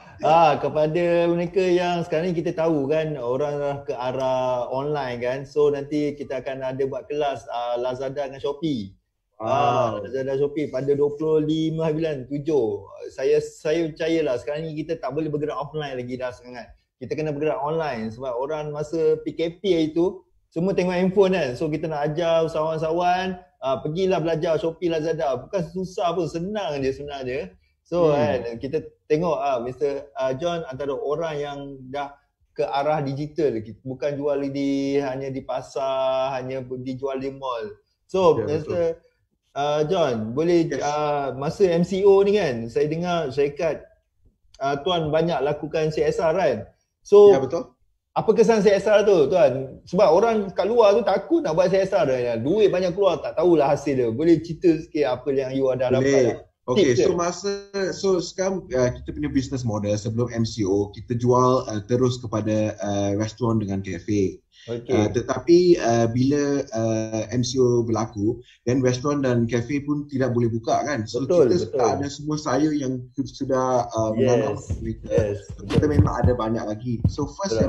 Kepada mereka yang sekarang ni kita tahu kan orang dah ke arah online kan, so nanti kita akan ada buat kelas Lazada dengan Shopee. Lazada Shopee pada 25/7. Saya percayalah sekarang ni kita tak boleh bergerak offline lagi dah sangat. Kita kena bergerak online sebab orang masa PKP itu semua tengok handphone kan. So kita nak ajar usahawan-usahawan pergilah belajar Shopee, Lazada. Bukan susah pun, senang je sebenarnya. So kan kita tengok Mr. John antara orang yang dah ke arah digital, bukan jual hanya di pasar, hanya dijual di mall. So Mr. John, boleh masa MCO ni kan, saya dengar syarikat Tuan banyak lakukan CSR kan. So betul. apa kesan CSR tu Tuan? Sebab orang kat luar tu takut nak buat CSR dah. Duit banyak keluar, tak tahulah hasil dia. Boleh cerita sikit apa yang you ada dapat? Okay, so sekarang kita punya business model sebelum MCO, kita jual terus kepada restoran dengan kafe. Tetapi bila MCO berlaku, dan restoran dan kafe pun tidak boleh buka kan. So kita ada semua sayur yang sudah menanam mereka. Kita memang ada banyak lagi. So first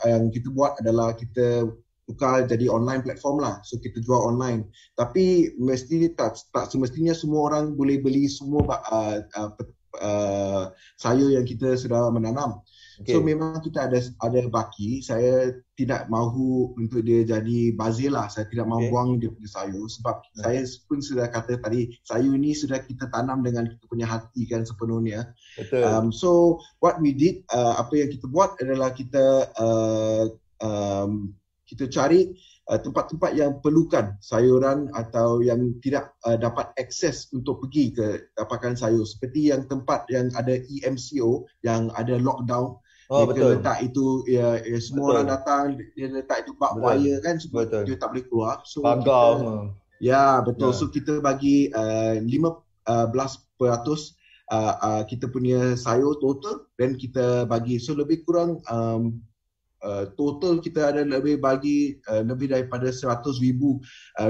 yang kita buat adalah kita tukar jadi online platform lah. So kita jual online. Tapi mesti tak semestinya semua orang boleh beli semua sayur yang kita sudah menanam. So memang kita ada baki. Saya tidak mahu untuk dia jadi bazir lah. Saya tidak mahu buang dia punya sayur. Sebab saya pun sudah kata tadi, sayur ni sudah kita tanam dengan kita punya hati kan sepenuhnya. So what we did, apa yang kita buat adalah kita cari tempat-tempat yang perlukan sayuran atau yang tidak dapat akses untuk pergi ke dapatkan sayur. Seperti yang tempat yang ada EMCO, yang ada lockdown. Mereka letak itu, semua orang datang, dia letak itu barbed wire kan, supaya dia tak boleh keluar. So pagar. So kita bagi 15% kita punya sayur total, dan kita bagi, so lebih kurang total kita ada lebih daripada 100,000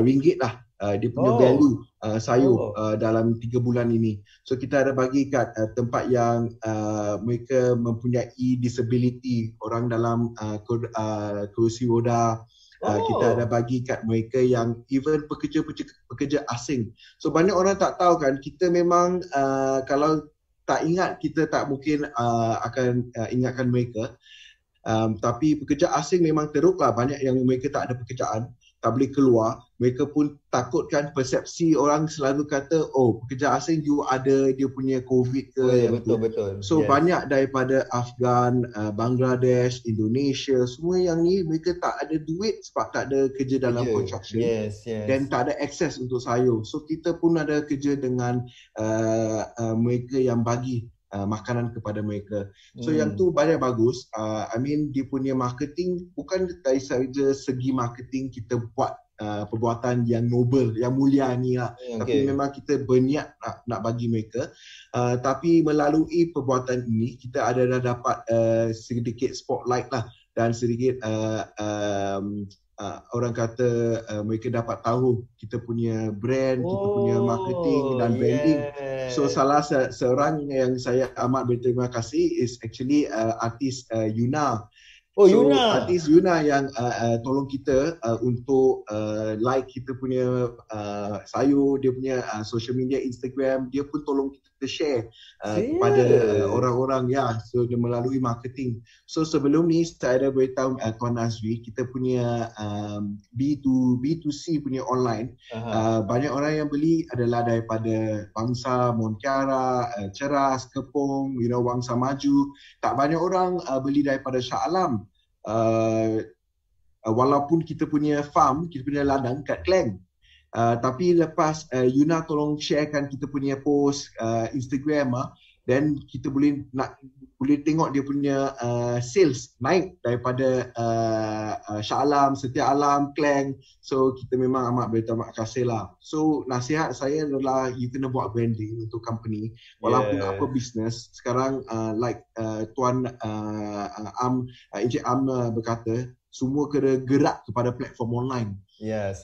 ringgit lah dia punya value sayur dalam 3 bulan ini. So kita ada bagi kat tempat yang mereka mempunyai disability, orang dalam kerusi roda. Kita ada bagi kat mereka yang even pekerja asing. So banyak orang tak tahu kan, kita memang kalau tak ingat, kita tak mungkin akan ingatkan mereka. Tapi pekerja asing memang teruklah, banyak yang mereka tak ada pekerjaan, tak boleh keluar. Mereka pun takutkan, persepsi orang selalu kata, oh pekerja asing dia punya COVID ke. Betul. So banyak daripada Afghan, Bangladesh, Indonesia, semua yang ni mereka tak ada duit sebab tak ada kerja dalam construction. Dan tak ada akses untuk sayur. So kita pun ada kerja dengan mereka yang bagi makanan kepada mereka. So yang tu banyak bagus. I mean dia punya marketing bukan dari saja segi marketing kita buat perbuatan yang noble, yang mulia ni lah. Tapi memang kita berniat nak bagi mereka. Tapi melalui perbuatan ini kita ada dah dapat sedikit spotlight lah, dan sedikit orang kata mereka dapat tahu kita punya brand, kita punya marketing dan branding. So salah seorang yang saya amat berterima kasih is actually artis Yuna. Yuna. Artis Yuna yang tolong kita untuk like kita punya sayur, dia punya social media Instagram, dia pun tolong kita share kepada orang-orang so dia melalui marketing. So sebelum ni saya ada beritahu Tuan Azri, kita punya B2C punya online, banyak orang yang beli adalah daripada Wangsa, Montiara, Ceras, Kepong, Wangsa Maju. Tak banyak orang beli daripada Shah Alam. Walaupun kita punya farm, kita punya ladang kat Klang, tapi lepas Yuna tolong sharekan kita punya post Instagram, dan kita boleh tengok dia punya sales naik daripada Shah Alam, Setia Alam, Klang. So kita memang amat berterima kasih lah. So nasihat saya adalah you kena buat branding untuk company, walaupun apa business. Sekarang Tuan Encik Am berkata, semua kena gerak kepada platform online.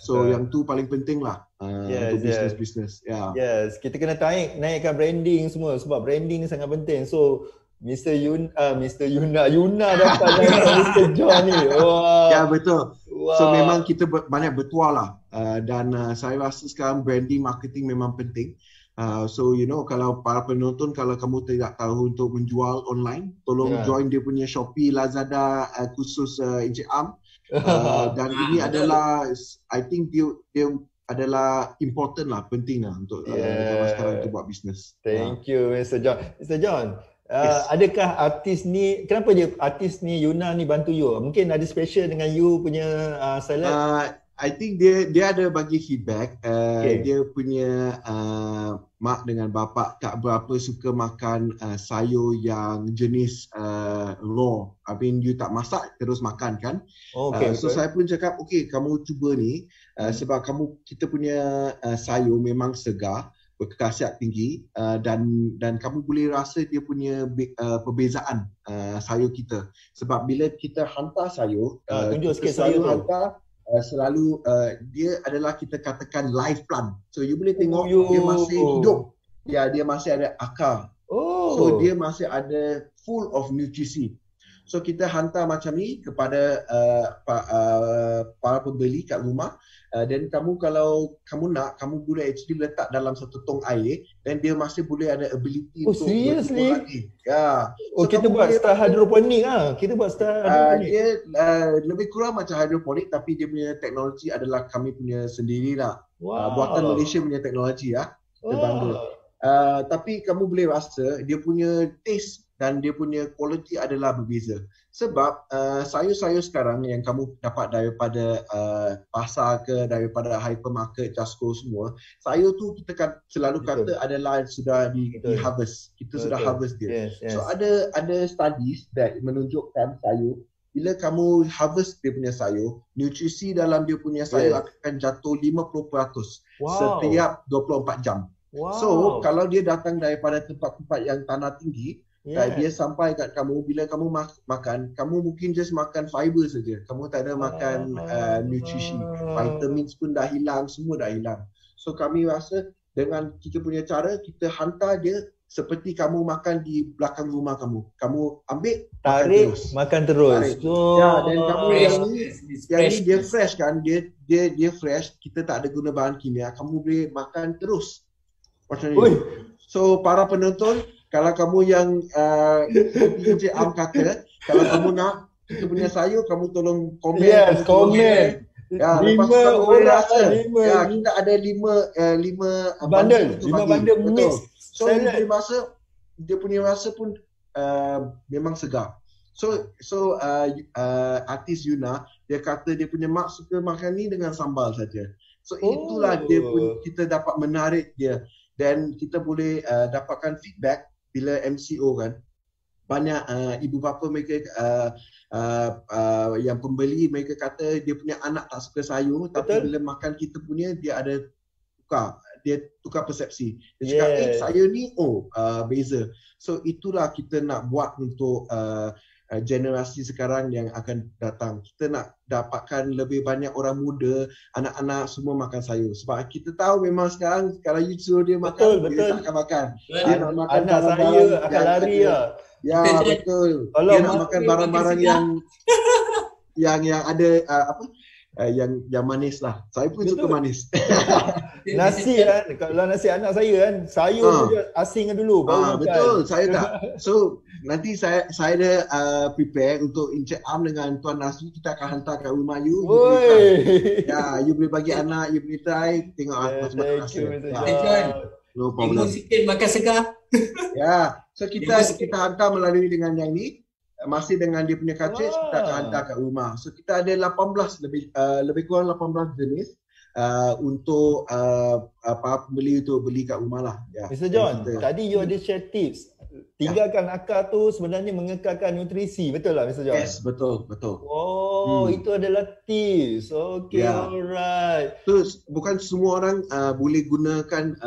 So yang tu paling penting lah untuk business. Yes, kita kena naikkan branding semua, sebab branding ni sangat penting. So Mr. Yuna dapat Mr. John ni. Ya betul. So memang kita banyak bertuah lah, dan saya rasa sekarang branding marketing memang penting. So kalau para penonton, kalau kamu tidak tahu untuk menjual online, tolong join dia punya Shopee, Lazada khusus Encik Am. Dan ini adalah, I think dia adalah important lah, penting lah untuk sekarang untuk buat bisnes. Thank you Mr. John. Mr. John, adakah artis ni, kenapa dia artis ni Yuna ni bantu you? Mungkin ada special dengan you punya salad? I think dia ada bagi feedback. Dia punya mak dengan bapa tak berapa suka makan sayur yang jenis raw. I mean you tak masak terus makan kan. So saya pun cakap kamu cuba ni, sebab kita punya sayur memang segar, berkhasiat tinggi, dan kamu boleh rasa dia punya perbezaan sayur kita. Sebab bila kita hantar sayur, tunjuk sikit sayur tu. Hantar selalu dia adalah kita katakan live plant. So you boleh tengok dia masih hidup. Dia masih ada akar. So dia masih ada full of nutrisi. So kita hantar macam ni kepada para pembeli kat rumah, dan kamu kalau kamu nak, kamu boleh actually letak dalam satu tong air, dan dia masih boleh ada ability untuk seriously? lagi. Ya. So kita buat style hidroponik lah. Kita buat style hidroponik. Dia lebih kurang macam hidroponik, tapi dia punya teknologi adalah kami punya sendiri lah. Buatan Malaysia punya teknologi ya. Kita bangga. Tapi kamu boleh rasa dia punya taste dan dia punya quality adalah berbeza. Sebab sayur-sayur sekarang yang kamu dapat daripada pasar ke, daripada hypermarket, Jasco semua, sayur tu kita selalu kata adalah sudah di-harvest. Kita sudah harvest dia. So ada studies that menunjukkan sayur, bila kamu harvest dia punya sayur, nutrisi dalam dia punya sayur akan jatuh 50% setiap 24 jam. So kalau dia datang daripada tempat-tempat yang tanah tinggi, dia sampai kat kamu, bila kamu makan, kamu mungkin just makan fiber saja. Kamu tak ada makan nutrisi. Vitamins pun dah hilang, semua dah hilang. So kami rasa dengan kita punya cara, kita hantar dia seperti kamu makan di belakang rumah kamu. Kamu ambil, tarik, makan terus. Dan kamu yang ni dia fresh kan, dia fresh, kita tak ada guna bahan kimia, kamu boleh makan terus. Macam ni. So para penonton, kalau kamu yang Encik Am kata, kalau kamu nak kita punya sayur, kamu tolong komen. Komen. Lepas tu kamu boleh rasa. Kita ada 5 bundle. 5 bundle mix. So dia punya rasa pun memang segar. So artis Yuna, dia kata dia punya mak suka makan ni dengan sambal saja. So itulah dia pun, kita dapat menarik dia, dan kita boleh dapatkan feedback bila MCO kan. banyak ibu bapa mereka yang pembeli mereka kata dia punya anak tak suka sayur, tapi bila makan kita punya dia ada tukar persepsi. Dia cakap sayur ni beza. So itulah kita nak buat untuk generasi sekarang yang akan datang. Kita nak dapatkan lebih banyak orang muda, anak-anak semua makan sayur. Sebab kita tahu memang sekarang kalau you suruh dia makan, dia tak akan makan. Dia nak makan anak saya akan lari lah. Ya, betul. Dia nak makan barang-barang yang ada yang manis lah. Saya pun suka manis. Nasi kan, kalau nasi anak saya kan, sayur asing dulu baru makan. Betul, saya tak. So nanti saya ada prepare untuk Encik Am dengan Tuan Nasri, kita akan hantar kat rumah you. Ya, you boleh bagi anak, you boleh try, tengok macam mana rasa. No problem. Sikit makan segar. Ya, so kita hantar melalui dengan yang ni. Masih dengan dia punya cartridge, kita akan hantar kat rumah. So kita ada 18 lebih kurang 18 jenis untuk para pembeli untuk beli kat rumah lah. Ya. Mr. John, tadi you ada share tips. Tinggalkan akar tu sebenarnya mengekalkan nutrisi. Betul lah Mr. John? Yes, betul. Itu adalah tips. Okay, alright. So bukan semua orang boleh gunakan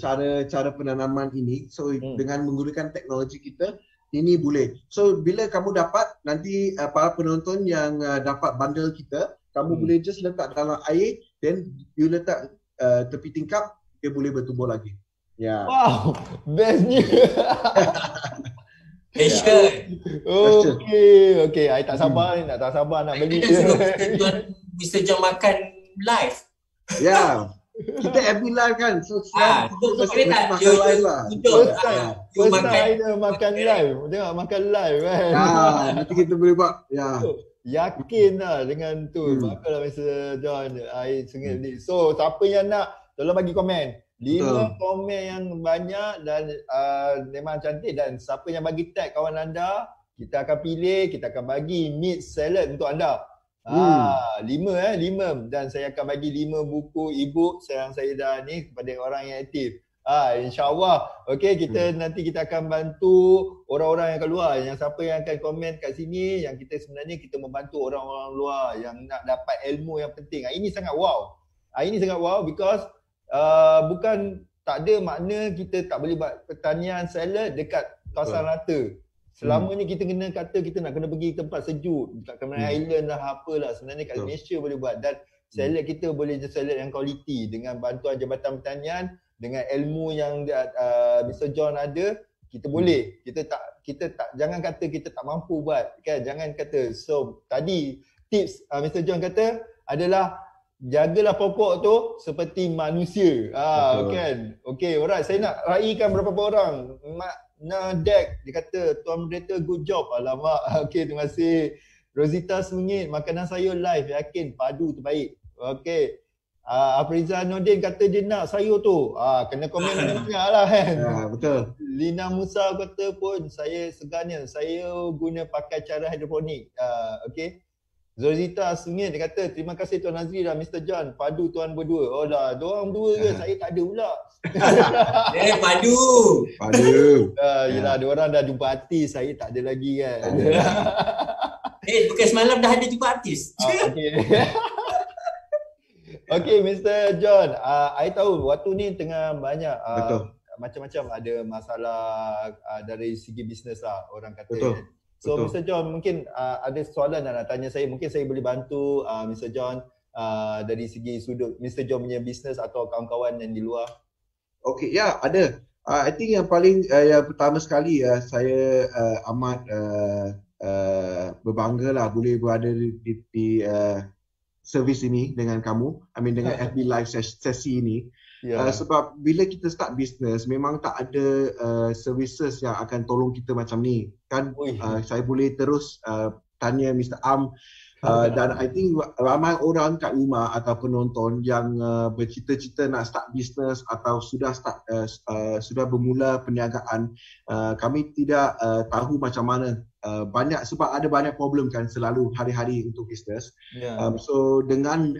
cara penanaman ini. So dengan menggunakan teknologi kita, ini boleh. So bila kamu dapat, nanti para penonton yang dapat bundle kita, kamu boleh just letak dalam air, then you letak tepi tingkap, dia boleh bertumbuh lagi. Ya. Wow, bestnya. Okay, I tak sabar nak beli. Mr. John makan live. Ya. Kita every live kan. So kita makan live lah. First time I makan live. Tengok makan live kan. Nanti kita boleh buat. Ya. Yakin lah dengan tu. Makalah Mr. John. I sengit ni. So siapa yang nak, tolong bagi komen. 5 komen yang banyak dan memang cantik, dan siapa yang bagi tag kawan anda, kita akan pilih, kita akan bagi meat salad untuk anda. 5 dan saya akan bagi 5 buku e-book yang saya dah ni kepada orang yang aktif. InsyaAllah. Okay, nanti kita akan bantu orang-orang yang kat luar, yang siapa yang akan komen kat sini, yang kita sebenarnya kita membantu orang-orang luar yang nak dapat ilmu yang penting. Ini sangat wow. Ini sangat wow because bukan tak ada makna kita tak boleh buat pertanian salad dekat kawasan rata. Selama ni kita kena kata kita nak kena pergi tempat sejuk dekat Cameron Island lah apalah. Sebenarnya kat Malaysia boleh buat, dan salad kita boleh je salad yang kualiti dengan bantuan Jabatan Pertanian, dengan ilmu yang Mr. John ada, kita boleh. Kita tak jangan kata kita tak mampu buat kan, jangan kata. So tadi tips Mr. John kata adalah jagalah pokok tu seperti manusia. Kan. Okey, alright. Saya nak raikan berapa orang. Mak Nadek, dia kata Tuan Moderator good job. Alamak. Okey, terima kasih. Rosita Sengit, makanan sayur live, yakin padu terbaik. Okey. Afriza Nordin kata dia nak sayur tu. Kena komen banyak lah kan. Betul. Lina Musa kata pun saya segarnya, saya guna pakai cara hidroponik. Okey. Zozita Sengit dia kata terima kasih Tuan Nazri dan Mr. John, padu tuan berdua. Oh lah, diorang berdua ke? Saya tak ada pula. Padu. Yelah, diorang dah jumpa artis, saya tak ada lagi kan. Bukan semalam dah ada jumpa artis. Okay Mr. John, I tahu waktu ni tengah banyak macam-macam ada masalah dari segi bisnes lah orang kata. Betul. So Mr. John, mungkin ada soalan nak tanya saya, mungkin saya boleh bantu Mr. John dari segi sudut Mr. John punya bisnes atau kawan-kawan yang di luar. Okay, ya ada. I think yang paling yang pertama sekali saya amat berbangga lah boleh berada di servis ini dengan kamu. Dengan FB Live sesi ini. Sebab bila kita start business, memang tak ada services yang akan tolong kita macam ni kan. Saya boleh terus tanya Mr. Am dan I think ramai orang kat rumah atau penonton yang bercita-cita nak start business atau sudah bermula perniagaan. Kami tidak tahu macam mana banyak, sebab ada banyak problem kan selalu hari-hari untuk bisnes. So dengan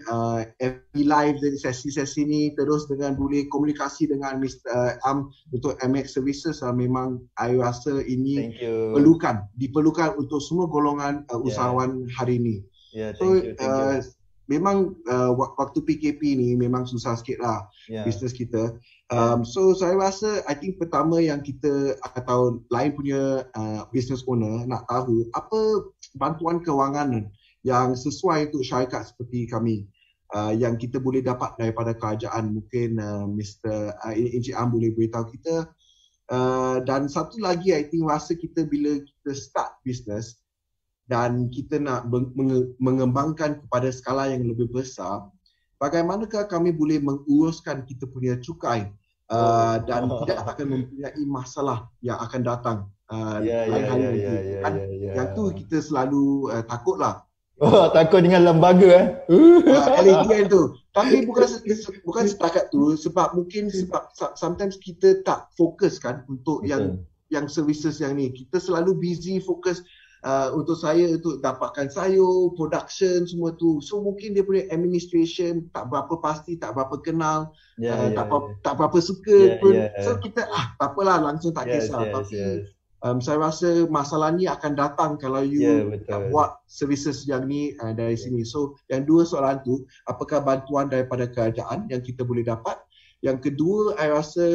FB Live dan sesi-sesi ni, terus dengan boleh komunikasi dengan Mr. Am untuk MX Services, memang I rasa ini diperlukan untuk semua golongan usahawan hari ini. So memang waktu PKP ni memang susah sikit lah bisnes kita. So saya rasa I think pertama yang kita atau lain punya business owner nak tahu apa bantuan kewangan yang sesuai untuk syarikat seperti kami yang kita boleh dapat daripada kerajaan. Mungkin Mr. Encik Am boleh beritahu kita. Dan satu lagi I think rasa kita bila kita start business dan kita nak mengembangkan kepada skala yang lebih besar, bagaimanakah kami boleh menguruskan kita punya cukai dan tidak akan mempunyai masalah yang akan datang lain hari nanti. Yang tu kita selalu takutlah. Takut dengan lembaga LADN tu. Tapi bukan setakat tu, sebab sometimes kita tak fokus kan untuk yang services yang ni. Kita selalu busy fokus untuk saya untuk dapatkan sayur, production semua tu. So mungkin dia punya administration tak berapa pasti, tak berapa kenal, tak berapa suka pun. So kita tak apalah, langsung tak kisah. Tapi saya rasa masalah ni akan datang kalau you buat services yang ni dari sini. So yang dua soalan tu, apakah bantuan daripada kerajaan yang kita boleh dapat? Yang kedua, saya rasa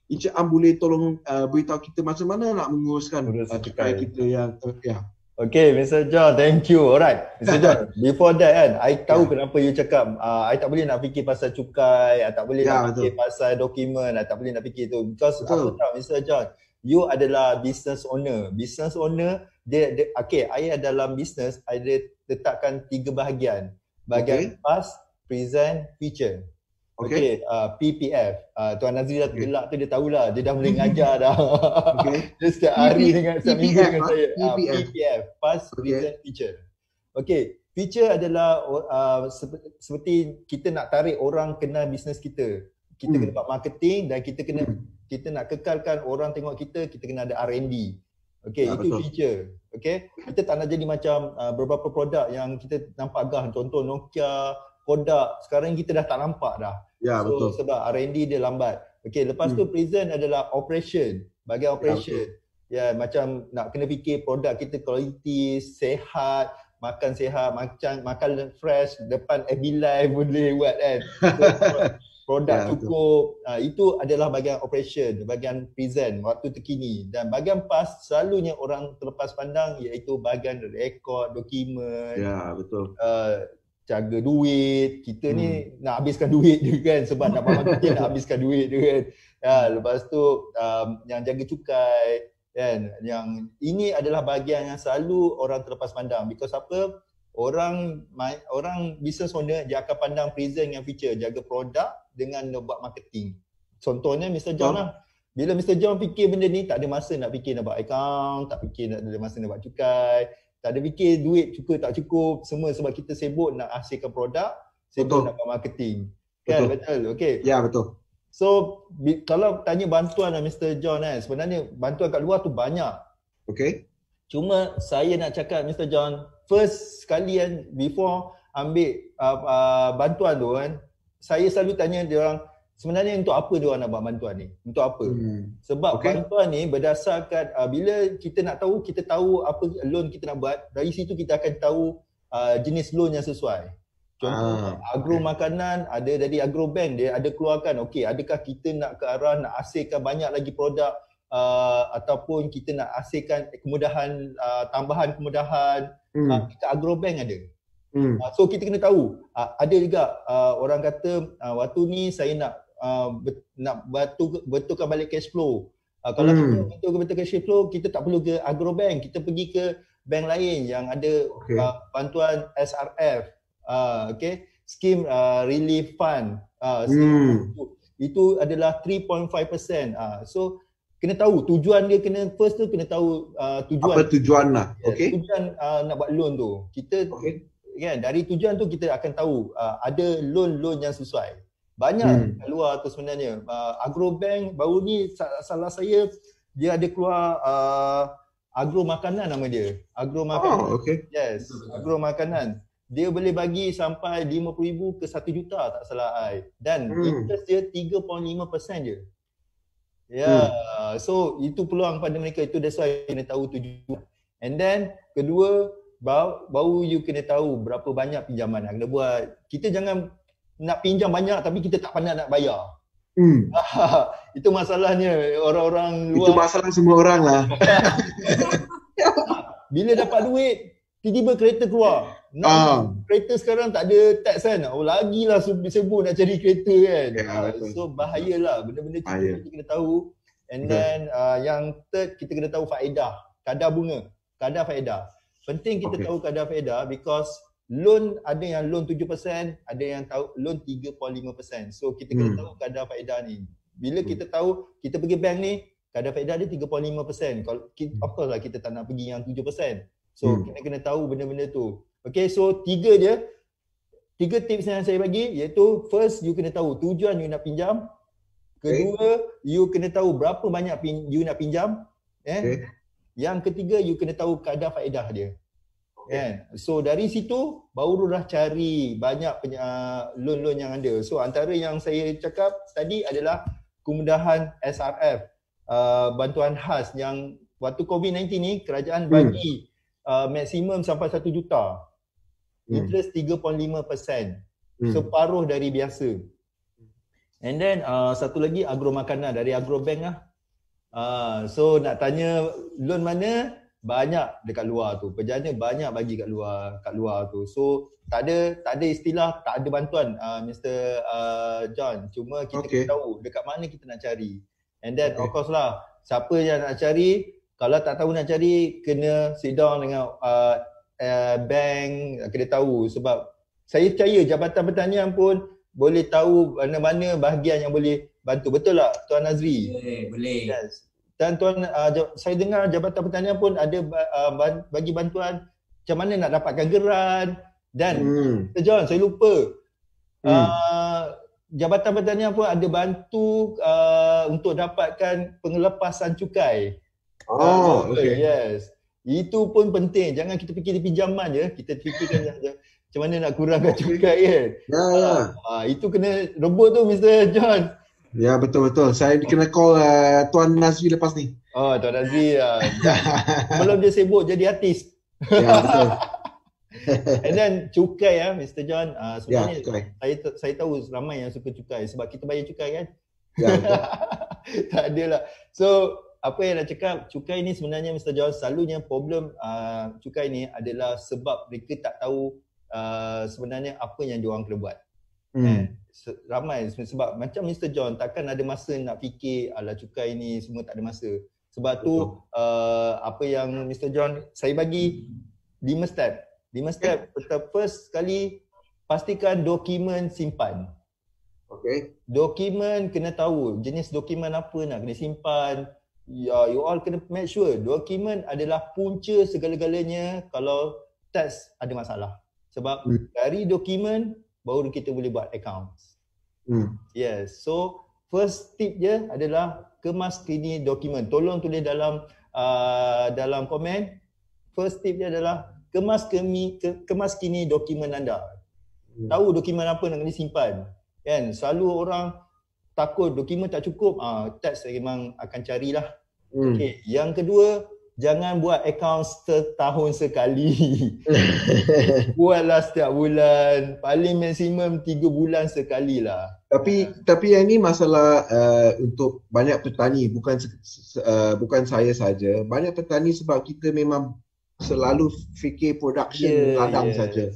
Encik Am boleh tolong beritahu kita macam mana nak menguruskan cukai kita yang Okay, Mr. John, thank you. Alright, Mr. John, before that kan, I tahu kenapa you cakap I tak boleh nak fikir pasal cukai, I tak boleh nak fikir pasal dokumen, I tak boleh nak fikir tu. Because apa tahu, Mr. John, you adalah business owner. Business owner, okay, I dalam business, I letakkan 3 bahagian. Bahagian past, present, future. Okay, PPF. Tuan Nazri dah gelak tu, dia tahulah. Dia dah boleh ngajar dah. Dia setiap hari dengan saya. PPF, past, present, future. Okay, future adalah seperti kita nak tarik orang kenal bisnes kita. Kita kena buat marketing dan kita nak kekalkan orang tengok kita kena ada R&D. Okay, itu future. Okay, kita tak nak jadi macam beberapa produk yang kita nampak gah. Contoh Nokia, Kodak, sekarang kita dah tak nampak dah. Betul. Sebab R&D dia lambat. Okay, lepas tu present adalah operation. Bahagian operation. Macam nak kena fikir produk kita quality, sehat, makan sehat, makan fresh, depan FB Live boleh buat kan. Produk cukup. Itu adalah bahagian operation, bahagian present, waktu terkini. Dan bahagian past selalunya orang terlepas pandang, iaitu bahagian rekod, dokumen. Betul. Jaga duit. Kita ni nak habiskan duit je kan, sebab nak buat marketing nak habiskan duit je kan. Lepas tu yang jaga cukai kan. Yang ini adalah bahagian yang selalu orang terlepas pandang. Because apa? Orang business owner dia akan pandang present dengan future, jaga produk dengan buat marketing. Contohnya Mr. John lah. Bila Mr. John fikir benda ni, tak ada masa nak fikir nak buat account, tak fikir nak ada masa nak buat cukai, tak ada fikir duit cukup tak cukup, semua sebab kita sibuk nak hasilkan produk, sibuk nak buat marketing. Kan? Betul. Okay. Ya, betul. So kalau tanya bantuan Mr. John kan, sebenarnya bantuan kat luar tu banyak. Okay. Cuma saya nak cakap Mr. John, first sekali kan, before ambil bantuan tu kan, saya selalu tanya dia orang, sebenarnya untuk apa dia orang nak buat bantuan ni? Untuk apa? Sebab bantuan ni berdasarkan bila kita nak tahu, kita tahu apa loan kita nak buat, dari situ kita akan tahu jenis loan yang sesuai. Contoh agro makanan, ada dari agro bank dia ada keluarkan, okey, adakah kita nak ke arah nak hasilkan banyak lagi produk ataupun kita nak hasilkan kemudahan, tambahan kemudahan, kita agro bank ada. So kita kena tahu. Ada juga orang kata waktu ni saya nak betulkan balik cash flow. Kalau kita betulkan cash flow, kita tak perlu ke agro bank, kita pergi ke bank lain yang ada bantuan SRF, scheme relief fund. Itu adalah 3.5%. So kena tahu tujuan dia, first tu kena tahu tujuan. Apa tujuan lah. Tujuan nak buat loan tu. Kita kan, dari tujuan tu kita akan tahu ada loan yang sesuai. Banyak kat luar tu sebenarnya. Agro bank baru ni salah saya, dia ada keluar agro makanan nama dia. Agro makanan. Oh, okay. Yes, agro makanan. Dia boleh bagi sampai 50,000 ke 1 juta tak salah I. Dan interest dia 3.5% je. Ya, so itu peluang pada mereka, itu that's why kena tahu tujuan. And then kedua, baru you kena tahu berapa banyak pinjaman yang kena buat. Kita jangan nak pinjam banyak tapi kita tak pandai nak bayar. Itu masalahnya orang-orang luar. Itu masalah semua orang lah. Bila dapat duit, tiba-tiba kereta keluar. Kereta sekarang tak ada tax kan. Lagilah sibuk nak cari kereta kan. So bahayalah benda-benda tu kita kena tahu. And then yang third, kita kena tahu faedah, kadar bunga, kadar faedah. Penting kita tahu kadar faedah because loan ada yang loan 7%, ada yang tahu loan 3.5%. So kita kena tahu kadar faedah ni. Bila kita tahu, kita pergi bank ni, kadar faedah dia 3.5%. Kalau of course lah kita tak nak pergi yang 7%. So kita kena tahu benda-benda tu. Okay, so tiga tips yang saya bagi, iaitu first, you kena tahu tujuan you nak pinjam. Kedua, you kena tahu berapa banyak you nak pinjam. Yang ketiga, you kena tahu kadar faedah dia. So dari situ barulah cari banyak loan-loan yang ada. So antara yang saya cakap tadi adalah kemudahan SRF, bantuan khas yang waktu COVID-19 ni kerajaan bagi maksimum sampai 1 juta. Interest 3.5%. Separuh dari biasa. And then satu lagi agro makanan dari Agrobank lah. So nak tanya loan mana? Banyak dekat luar tu. Pejana banyak bagi kat luar tu. So tak ada istilah tak ada bantuan Mr. John. Cuma kita kena tahu dekat mana kita nak cari. And then of course lah, siapa yang nak cari, kalau tak tahu nak cari, kena sit down dengan bank, kena tahu. Sebab saya percaya Jabatan Pertanian pun boleh tahu mana-mana bahagian yang boleh bantu. Betul tak Tuan Nazri? Boleh. Yes. Dan Tuan, saya dengar Jabatan Pertanian pun ada bagi bantuan macam mana nak dapatkan geran. Dan John, saya lupa, Jabatan Pertanian pun ada bantu untuk dapatkan pengelepasan cukai. Yes. Itu pun penting. Jangan kita fikir pinjaman je, kita fikirkan macam mana nak kurangkan cukai kan. Itu kena rebut tu Mr. John. Ya, betul-betul. Saya kena call Tuan Nazri lepas ni. Tuan Nazri. Belum dia sibuk jadi artis. Ya, betul. And then cukai Mr. John, sebenarnya saya tahu ramai yang suka cukai sebab kita bayar cukai kan. Ya, betul. Tak adalah. So apa yang nak cakap, cukai ni sebenarnya Mr. John, selalunya problem cukai ni adalah sebab mereka tak tahu sebenarnya apa yang diorang kena buat. Ramai sebab macam Mr. John takkan ada masa nak fikir alah cukai ni semua, tak ada masa. Sebab tu apa yang Mr. John saya bagi 5 step. 5 step. First sekali, pastikan dokumen simpan. Dokumen kena tahu jenis dokumen apa nak kena simpan. You all kena make sure dokumen adalah punca segala-galanya kalau tax ada masalah. Sebab dari dokumen baru kita boleh buat accounts. Yes. So first tip je adalah kemaskini dokumen. Tolong tulis dalam komen. First tip je adalah kemaskini dokumen anda. Tahu dokumen apa nak kena simpan. Kan? Selalu orang takut dokumen tak cukup, tax memang akan carilah. Okay. Yang kedua, jangan buat account setahun sekali. Buatlah setiap bulan, paling maksimum 3 bulan sekali lah. Tapi yang ni masalah untuk banyak petani, bukan saya saja. Banyak petani sebab kita memang selalu fikir production ladang saja.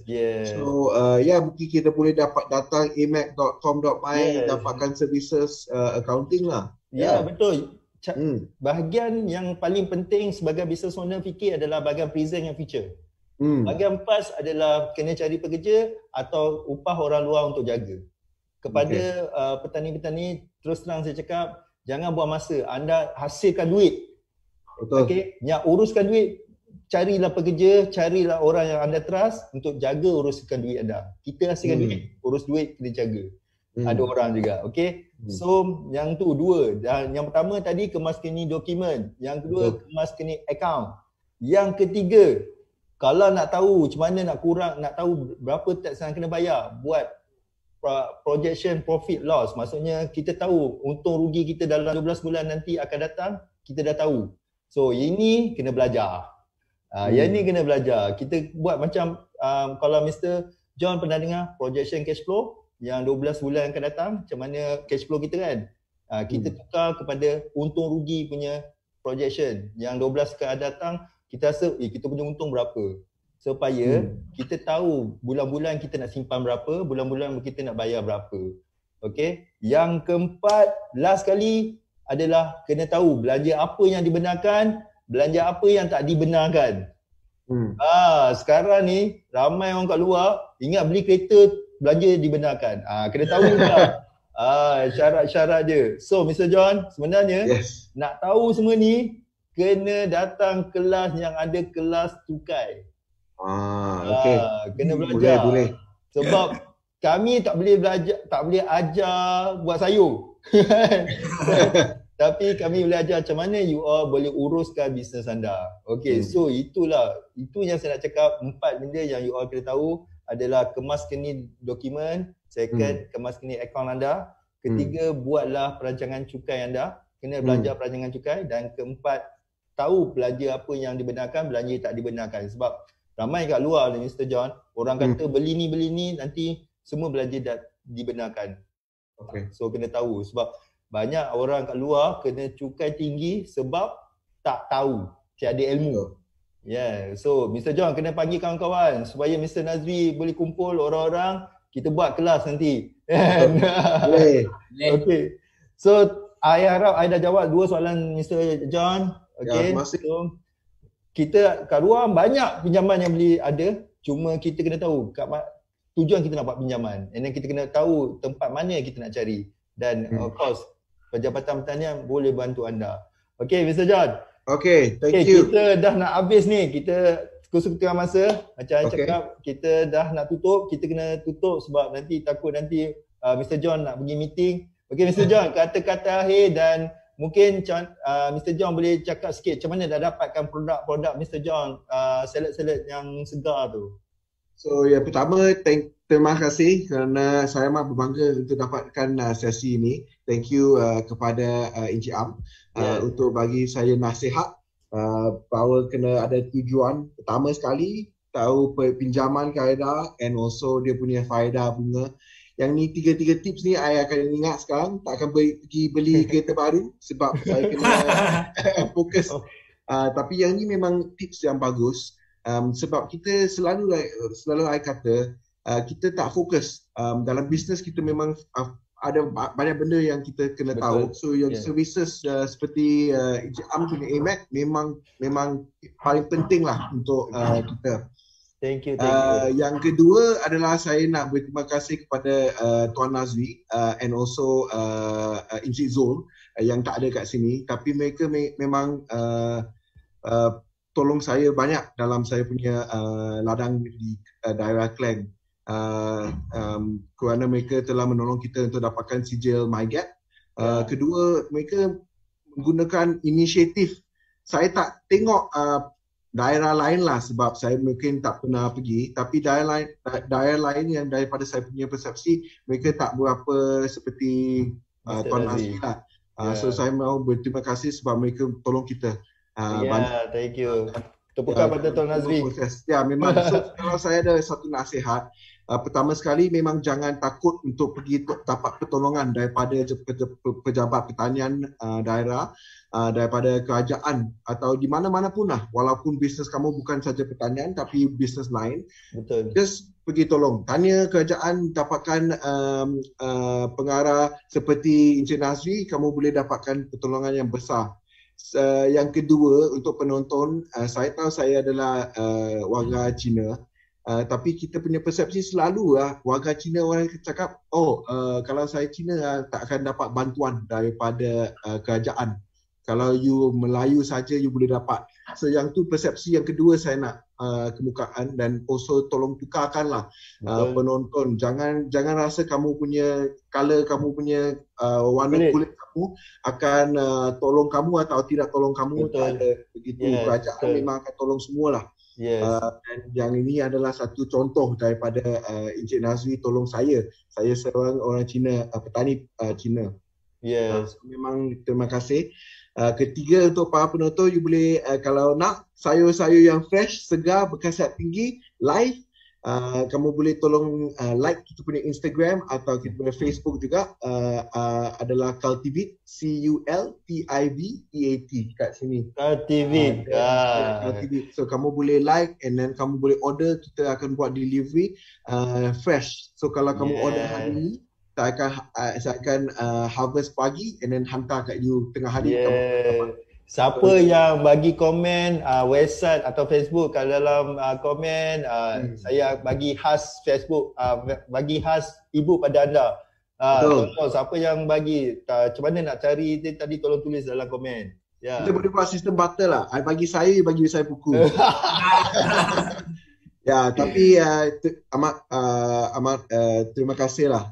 So mungkin kita boleh dapat datang amac.com.my dapatkan services accounting lah. Betul. Bahagian yang paling penting sebagai business owner fikir adalah bahagian present and future. Bahagian past adalah kena cari pekerja atau upah orang luar untuk jaga. Kepada petani-petani, terus terang saya cakap, jangan buang masa. Anda hasilkan duit. Okay? Yang uruskan duit, carilah pekerja, carilah orang yang anda trust untuk jaga uruskan duit anda. Kita hasilkan duit, urus duit kena jaga. Ada orang juga, okay? So yang tu dua. Dan yang pertama tadi kemaskini dokumen, yang kedua kemaskini account. Yang ketiga, kalau nak tahu macam mana nak tahu berapa tax yang kena bayar, buat projection profit loss. Maksudnya kita tahu untung rugi kita dalam 12 bulan nanti akan datang, kita dah tahu. So ini kena belajar. Yang ni kena belajar. Kita buat macam kalau Mr. John pernah dengar projection cash flow yang 12 bulan akan datang, macam mana cash flow kita kan. Kita tukar kepada untung rugi punya projection. Yang 12 akan datang, kita rasa kita punya untung berapa. Supaya kita tahu bulan-bulan kita nak simpan berapa, bulan-bulan kita nak bayar berapa. Okey. Yang keempat, last kali adalah kena tahu belanja apa yang dibenarkan, belanja apa yang tak dibenarkan. Sekarang ni ramai orang kat luar ingat beli kereta belanja dibenarkan. Kena tahu juga. Syarat-syarat dia. So Mr. John, sebenarnya nak tahu semua ni kena datang kelas yang ada kelas cukai. Okay. Kena belajar. Boleh. Sebab kami tak boleh belajar, tak boleh ajar buat sayur. Tapi kami boleh ajar macam mana you all boleh uruskan bisnes anda. Okay, so itu yang saya nak cakap. 4 benda yang you all kena tahu adalah kemas kini dokumen. Second, kemas kini akaun anda. Ketiga, buatlah perancangan cukai anda. Kena belajar perancangan cukai. Dan keempat, tahu belanja apa yang dibenarkan, belanja tak dibenarkan. Sebab ramai kat luar ni Mr. John, orang kata beli ni, nanti semua belanja dah dibenarkan. Okay. So kena tahu sebab banyak orang kat luar kena cukai tinggi sebab tak tahu, tiada ilmu. So Mr. John kena panggil kawan-kawan supaya Mr. Nazri boleh kumpul orang-orang, kita buat kelas nanti. Boleh. Okay. So I harap I dah jawab 2 soalan Mr. John. Okay. So kita kat luar banyak pinjaman yang boleh ada, cuma kita kena tahu tujuan kita nak buat pinjaman, and then kita kena tahu tempat mana yang kita nak cari, dan of course Penjabatan Pertanian boleh bantu anda. Okay Mr. John. Okay, thank you. Kita dah nak habis ni, kita kusuk tengah masa. Macam I cakap, kita dah nak tutup, kita kena tutup sebab takut nanti Mr. John nak pergi meeting. Okay Mr. John, kata-kata akhir, dan mungkin Mr. John boleh cakap sikit macam mana dah dapatkan produk-produk Mr. John, salad-salad yang segar tu. So yang pertama, terima kasih kerana saya amat berbangga untuk dapatkan sesi ini. Thank you kepada Encik Am untuk bagi saya nasihat bahawa kena ada tujuan. Pertama sekali, tahu pinjaman kaedah and also dia punya faedah bunga. Yang ni tiga tips ni saya akan ingat sekarang. Tak akan pergi beli kereta baru sebab saya kena fokus. Tapi yang ni memang tips yang bagus. Sebab kita selalu saya kata kita tak fokus dalam bisnes. Kita memang ada banyak benda yang kita kena tahu. So yang services seperti Encik Am punya AMAC memang paling penting lah untuk kita. Thank you. Yang kedua adalah saya nak berterima kasih kepada Tuan Nazri and also Encik Zul yang tak ada kat sini, tapi mereka memang tolong saya banyak dalam saya punya ladang di daerah Klang. Kerana mereka telah menolong kita untuk dapatkan sijil MyGap. Kedua, mereka menggunakan inisiatif. Saya tak tengok daerah lain lah sebab saya mungkin tak pernah pergi, tapi daerah lain yang daripada saya punya persepsi, mereka tak berapa seperti Tuan Nazri lah. So saya mahu berterima kasih sebab mereka tolong kita. Thank you. Tepukan pada Tuan Nazri. Ya, memang. So, kalau saya ada satu nasihat, pertama sekali memang jangan takut untuk pergi dapat pertolongan daripada pejabat pertanian daerah, daripada kerajaan atau di mana-mana pun lah. Walaupun bisnes kamu bukan saja pertanian tapi bisnes lain. Betul. Just pergi tolong. Tanya kerajaan, dapatkan pengarah seperti Encik Nazri, kamu boleh dapatkan pertolongan yang besar. Yang kedua, untuk penonton, saya tahu saya adalah warga Cina, tapi kita punya persepsi selalu warga Cina, orang cakap kalau saya Cina tak akan dapat bantuan daripada kerajaan. Kalau you Melayu saja you boleh dapat. So yang tu persepsi yang kedua saya nak kemukaan, dan also tolong tukarkanlah Betul. penonton. Jangan rasa kamu punya color, kamu punya warna kulit kamu akan tolong kamu atau tidak tolong kamu. Betul. Tak ada begitu. Yes, Kerajaan betul. memang akan tolong semualah. Yes. Dan yang ini adalah satu contoh daripada Encik Nazri tolong saya. Saya seorang orang Cina, petani Cina. Yes. Memang terima kasih. Ketiga, untuk para penonton, you boleh kalau nak sayur-sayur yang fresh, segar, berkhasiat tinggi, live, kamu boleh tolong like kita punya Instagram atau kita punya Facebook juga, adalah Cultivate, CULTIVEAT kat sini. Cultivate. Cultivate. So kamu boleh like and then kamu boleh order, kita akan buat delivery fresh. So kalau kamu order hari ni, saya akan harvest pagi and then hantar kat you tengah hari. Yeah. Siapa yang bagi komen website atau Facebook kat dalam komen, saya bagi khas Facebook, bagi khas ibu pada anda. Tolong siapa yang bagi, macam mana nak cari tadi, tolong tulis dalam komen. Kita boleh buat sistem barter lah. Bagi saya buku. Ya, tapi amat terima kasih lah,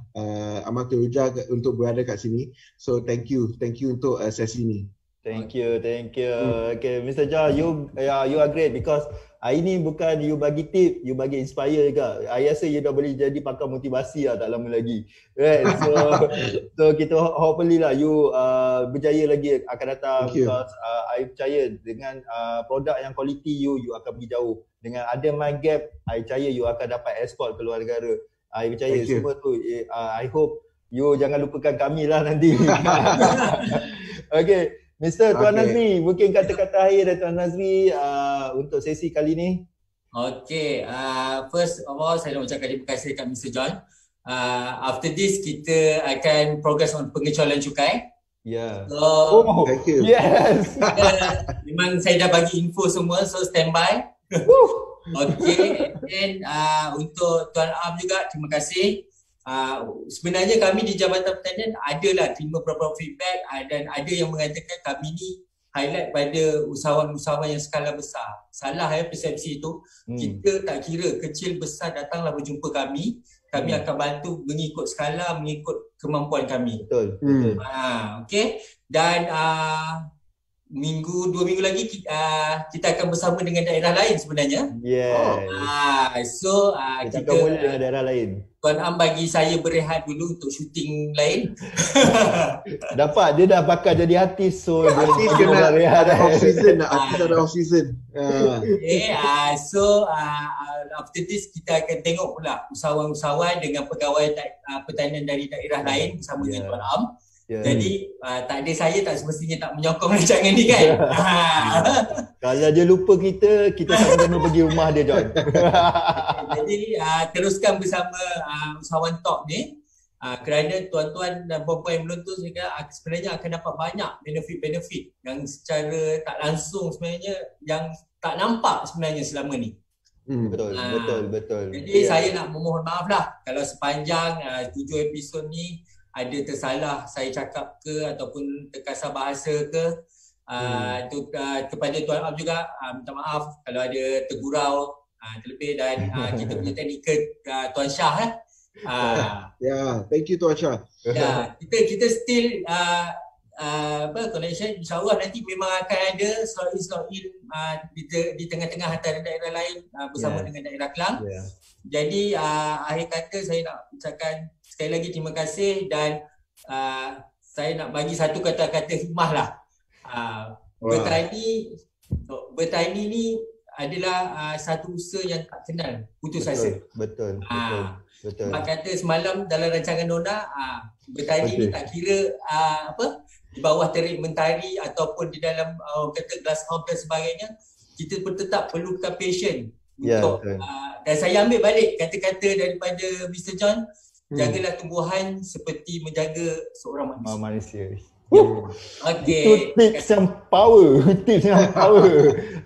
amat teruja untuk berada kat sini. So thank you untuk sesi ni. Thank you. Okay, Mr. John, you are great because hari ni bukan you bagi tip, you bagi inspire juga. I rasa you dah boleh jadi pakar motivasi lah tak lama lagi. Right? So kita hopefully lah you berjaya lagi akan datang because I percaya dengan produk yang quality you akan pergi jauh. Dengan ada Mind Gap, I percaya you akan dapat ekspor ke luar negara. I percaya semua tu. I hope you jangan lupakan kami lah nanti. Okay. Mr. Tuan Nazri, mungkin kata-kata akhir dari Tuan Nazri untuk sesi kali ni. Okay, first of all saya nak ucapkan terima kasih kepada Mr. John. After this kita akan progress on pengecualian cukai. Yeah. So, thank you. Yes. Memang saya dah bagi info semua, so standby. Okay, and then untuk Tuan Am juga terima kasih. Sebenarnya kami di Jabatan Pertanian adalah terima beberapa feedback dan ada yang mengatakan kami ni highlight pada usahawan-usahawan yang skala besar. Salah persepsi itu. Kita tak kira kecil besar, datanglah berjumpa kami. Kami akan bantu mengikut skala, mengikut kemampuan kami. Betul. Okay. Dan 2 minggu lagi kita akan bersama dengan daerah lain sebenarnya. Yes. So kita akan mula dengan daerah lain. Tuan Am bagi saya berehat dulu untuk syuting lain. Dapat, dia dah bakal jadi artis, so artis kena ada off season, artis ada off season. Okay, so after this kita akan tengok pula usahawan-usahawan dengan pegawai pertanian dari daerah lain bersama dengan Tuan Am. Jadi tak ada, saya tak semestinya tak menyokong rancangan ni kan. Kalau dia lupa kita sama-sama pergi rumah dia, John. Jadi teruskan bersama usahawan top ni, kerana tuan-tuan dan puan-puan yang menonton sebenarnya akan dapat banyak benefit-benefit yang secara tak langsung sebenarnya, yang tak nampak sebenarnya selama ni. Betul. Jadi saya nak memohon maaf lah kalau sepanjang 7 episod ni ada tersalah saya cakap ke ataupun terkasar bahasa ke. Kepada Tuan Am juga minta maaf kalau ada tergurau terlebih, dan kita punya teknikal Tuan Syah thank you Tuan Syah. Kita still connection, insyaAllah nanti memang akan ada slot in di tengah-tengah antara daerah lain bersama dengan daerah Kelang. Jadi akhir kata saya nak ucapkan sekali lagi terima kasih, dan saya nak bagi satu kata-kata hikmah lah. Bertani ni adalah satu usaha yang tak kenal putus asa. Betul. Mak kata semalam dalam rancangan Nona, bertani ni tak kira di bawah terik mentari ataupun di dalam kata glasshouse dan sebagainya, kita pun tetap perlukan passion untuk dan saya ambil balik kata-kata daripada Mr. John, jagalah tumbuhan seperti menjaga seorang manusia. Itu tips yang power.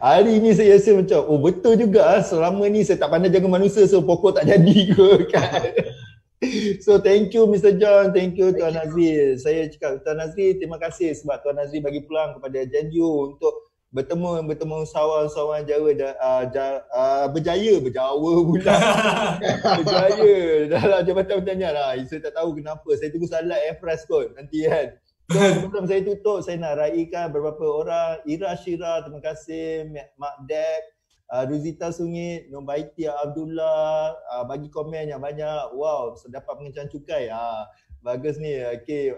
Hari ni saya rasa macam betul juga, selama ni saya tak pandai jaga manusia, so pokok tak jadi ke kan. So thank you Mr. John, thank you Tuan Nazri. Saya cakap Tuan Nazri, terima kasih sebab Tuan Nazri bagi peluang kepada Gen U untuk bertemu usahawan-usahawan berjaya pula berjaya dalam Jabatan Pertanian lah. Saya tak tahu kenapa, saya tunggu salat airfresh kot nanti kan. So sebelum saya tutup, saya nak raikan beberapa orang. Ira Syira, terima kasih. Mak Dek, Ruzita Sungit, Nobaitia Abdullah, bagi komen yang banyak. Wow, dapat pengecahan cukai. Bagus ni. Okay,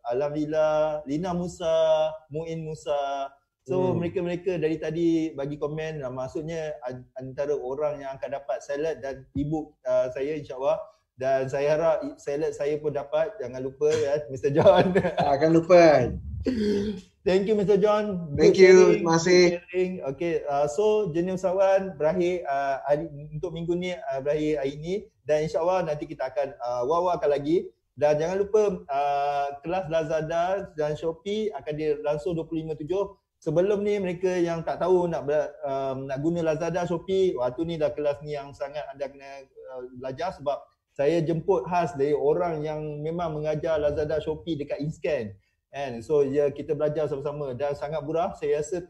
alhamdulillah. Lina Musa, Muin Musa. So mereka-mereka dari tadi bagi komen, maksudnya antara orang yang akan dapat salad dan ebook saya insyaAllah. Dan saya harap salad saya pun dapat. Jangan lupa ya Mr. John. Akan lupa. Thank you Mr. John. Thank you. Terima kasih. Okay, so jenis usahawan berakhir untuk minggu ni, berakhir hari ni. Dan insyaAllah nanti kita akan wawakan lagi. Dan jangan lupa kelas Lazada dan Shopee akan dilangsung 25/7. Sebelum ni mereka yang tak tahu nak guna Lazada, Shopee, waktu ni dah kelas ni yang sangat anda kena belajar sebab saya jemput khas dari orang yang memang mengajar Lazada, Shopee dekat InScan. And so kita belajar sama-sama dan sangat murah. Saya rasa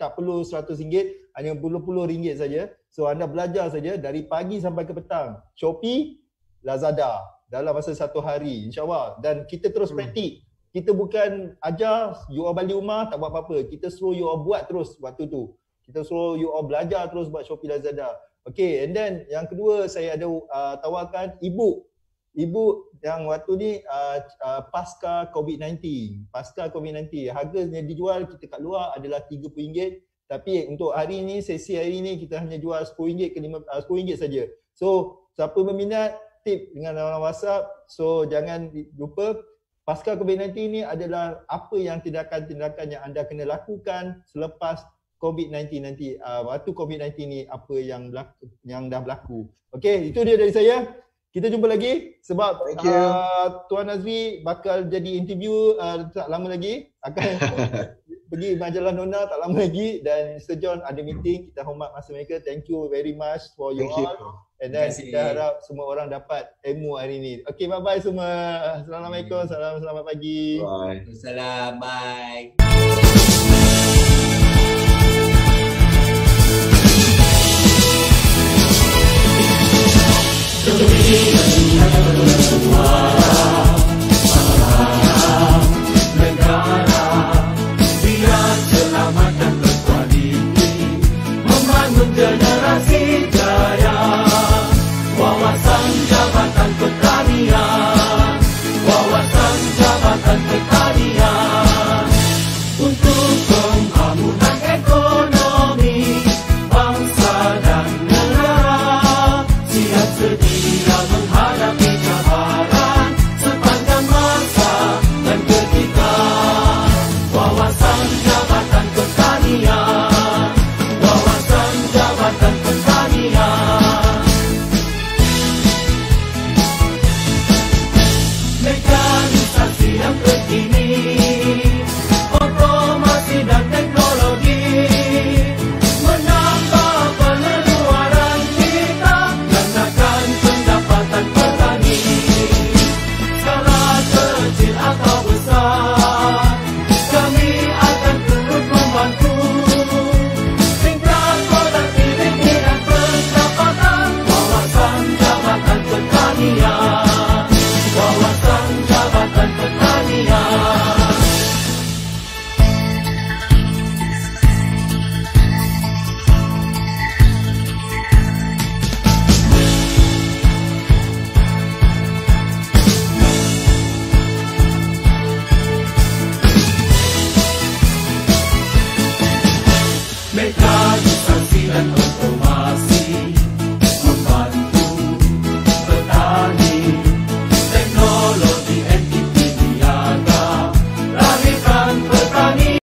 tak perlu RM100, hanya RM10 saja. So anda belajar saja dari pagi sampai ke petang. Shopee, Lazada dalam masa 1 hari insyaAllah. Dan kita terus praktik. Kita bukan ajar you all balik rumah tak buat apa-apa. Kita suruh you all buat terus waktu tu. Kita suruh you all belajar terus buat Shopee, Lazada. Okay, and then yang kedua saya ada tawarkan ebook. Ebook yang waktu ni pasca COVID-19. Pasca COVID-19. Harganya dijual kita kat luar adalah RM30. Tapi untuk hari ni, sesi hari ni kita hanya jual RM10 ke RM10 saja. So, siapa berminat, tip dengan orang WhatsApp. So, jangan lupa pasca COVID-19 ni adalah apa yang tindakan-tindakan yang anda kena lakukan selepas COVID-19 nanti. Waktu COVID-19 ni apa yang dah berlaku. Okay, itu dia dari saya. Kita jumpa lagi sebab Tuan Azri bakal jadi interview tak lama lagi. Akan pergi majalah Nona tak lama lagi. Dan Mr. John ada meeting. Kita hormat masa mereka. Thank you very much for you all. And then kita harap semua orang dapat ilmu hari ni. Okay, bye-bye semua. Assalamualaikum. Selamat pagi. Bye. Salam, bye. Thank you.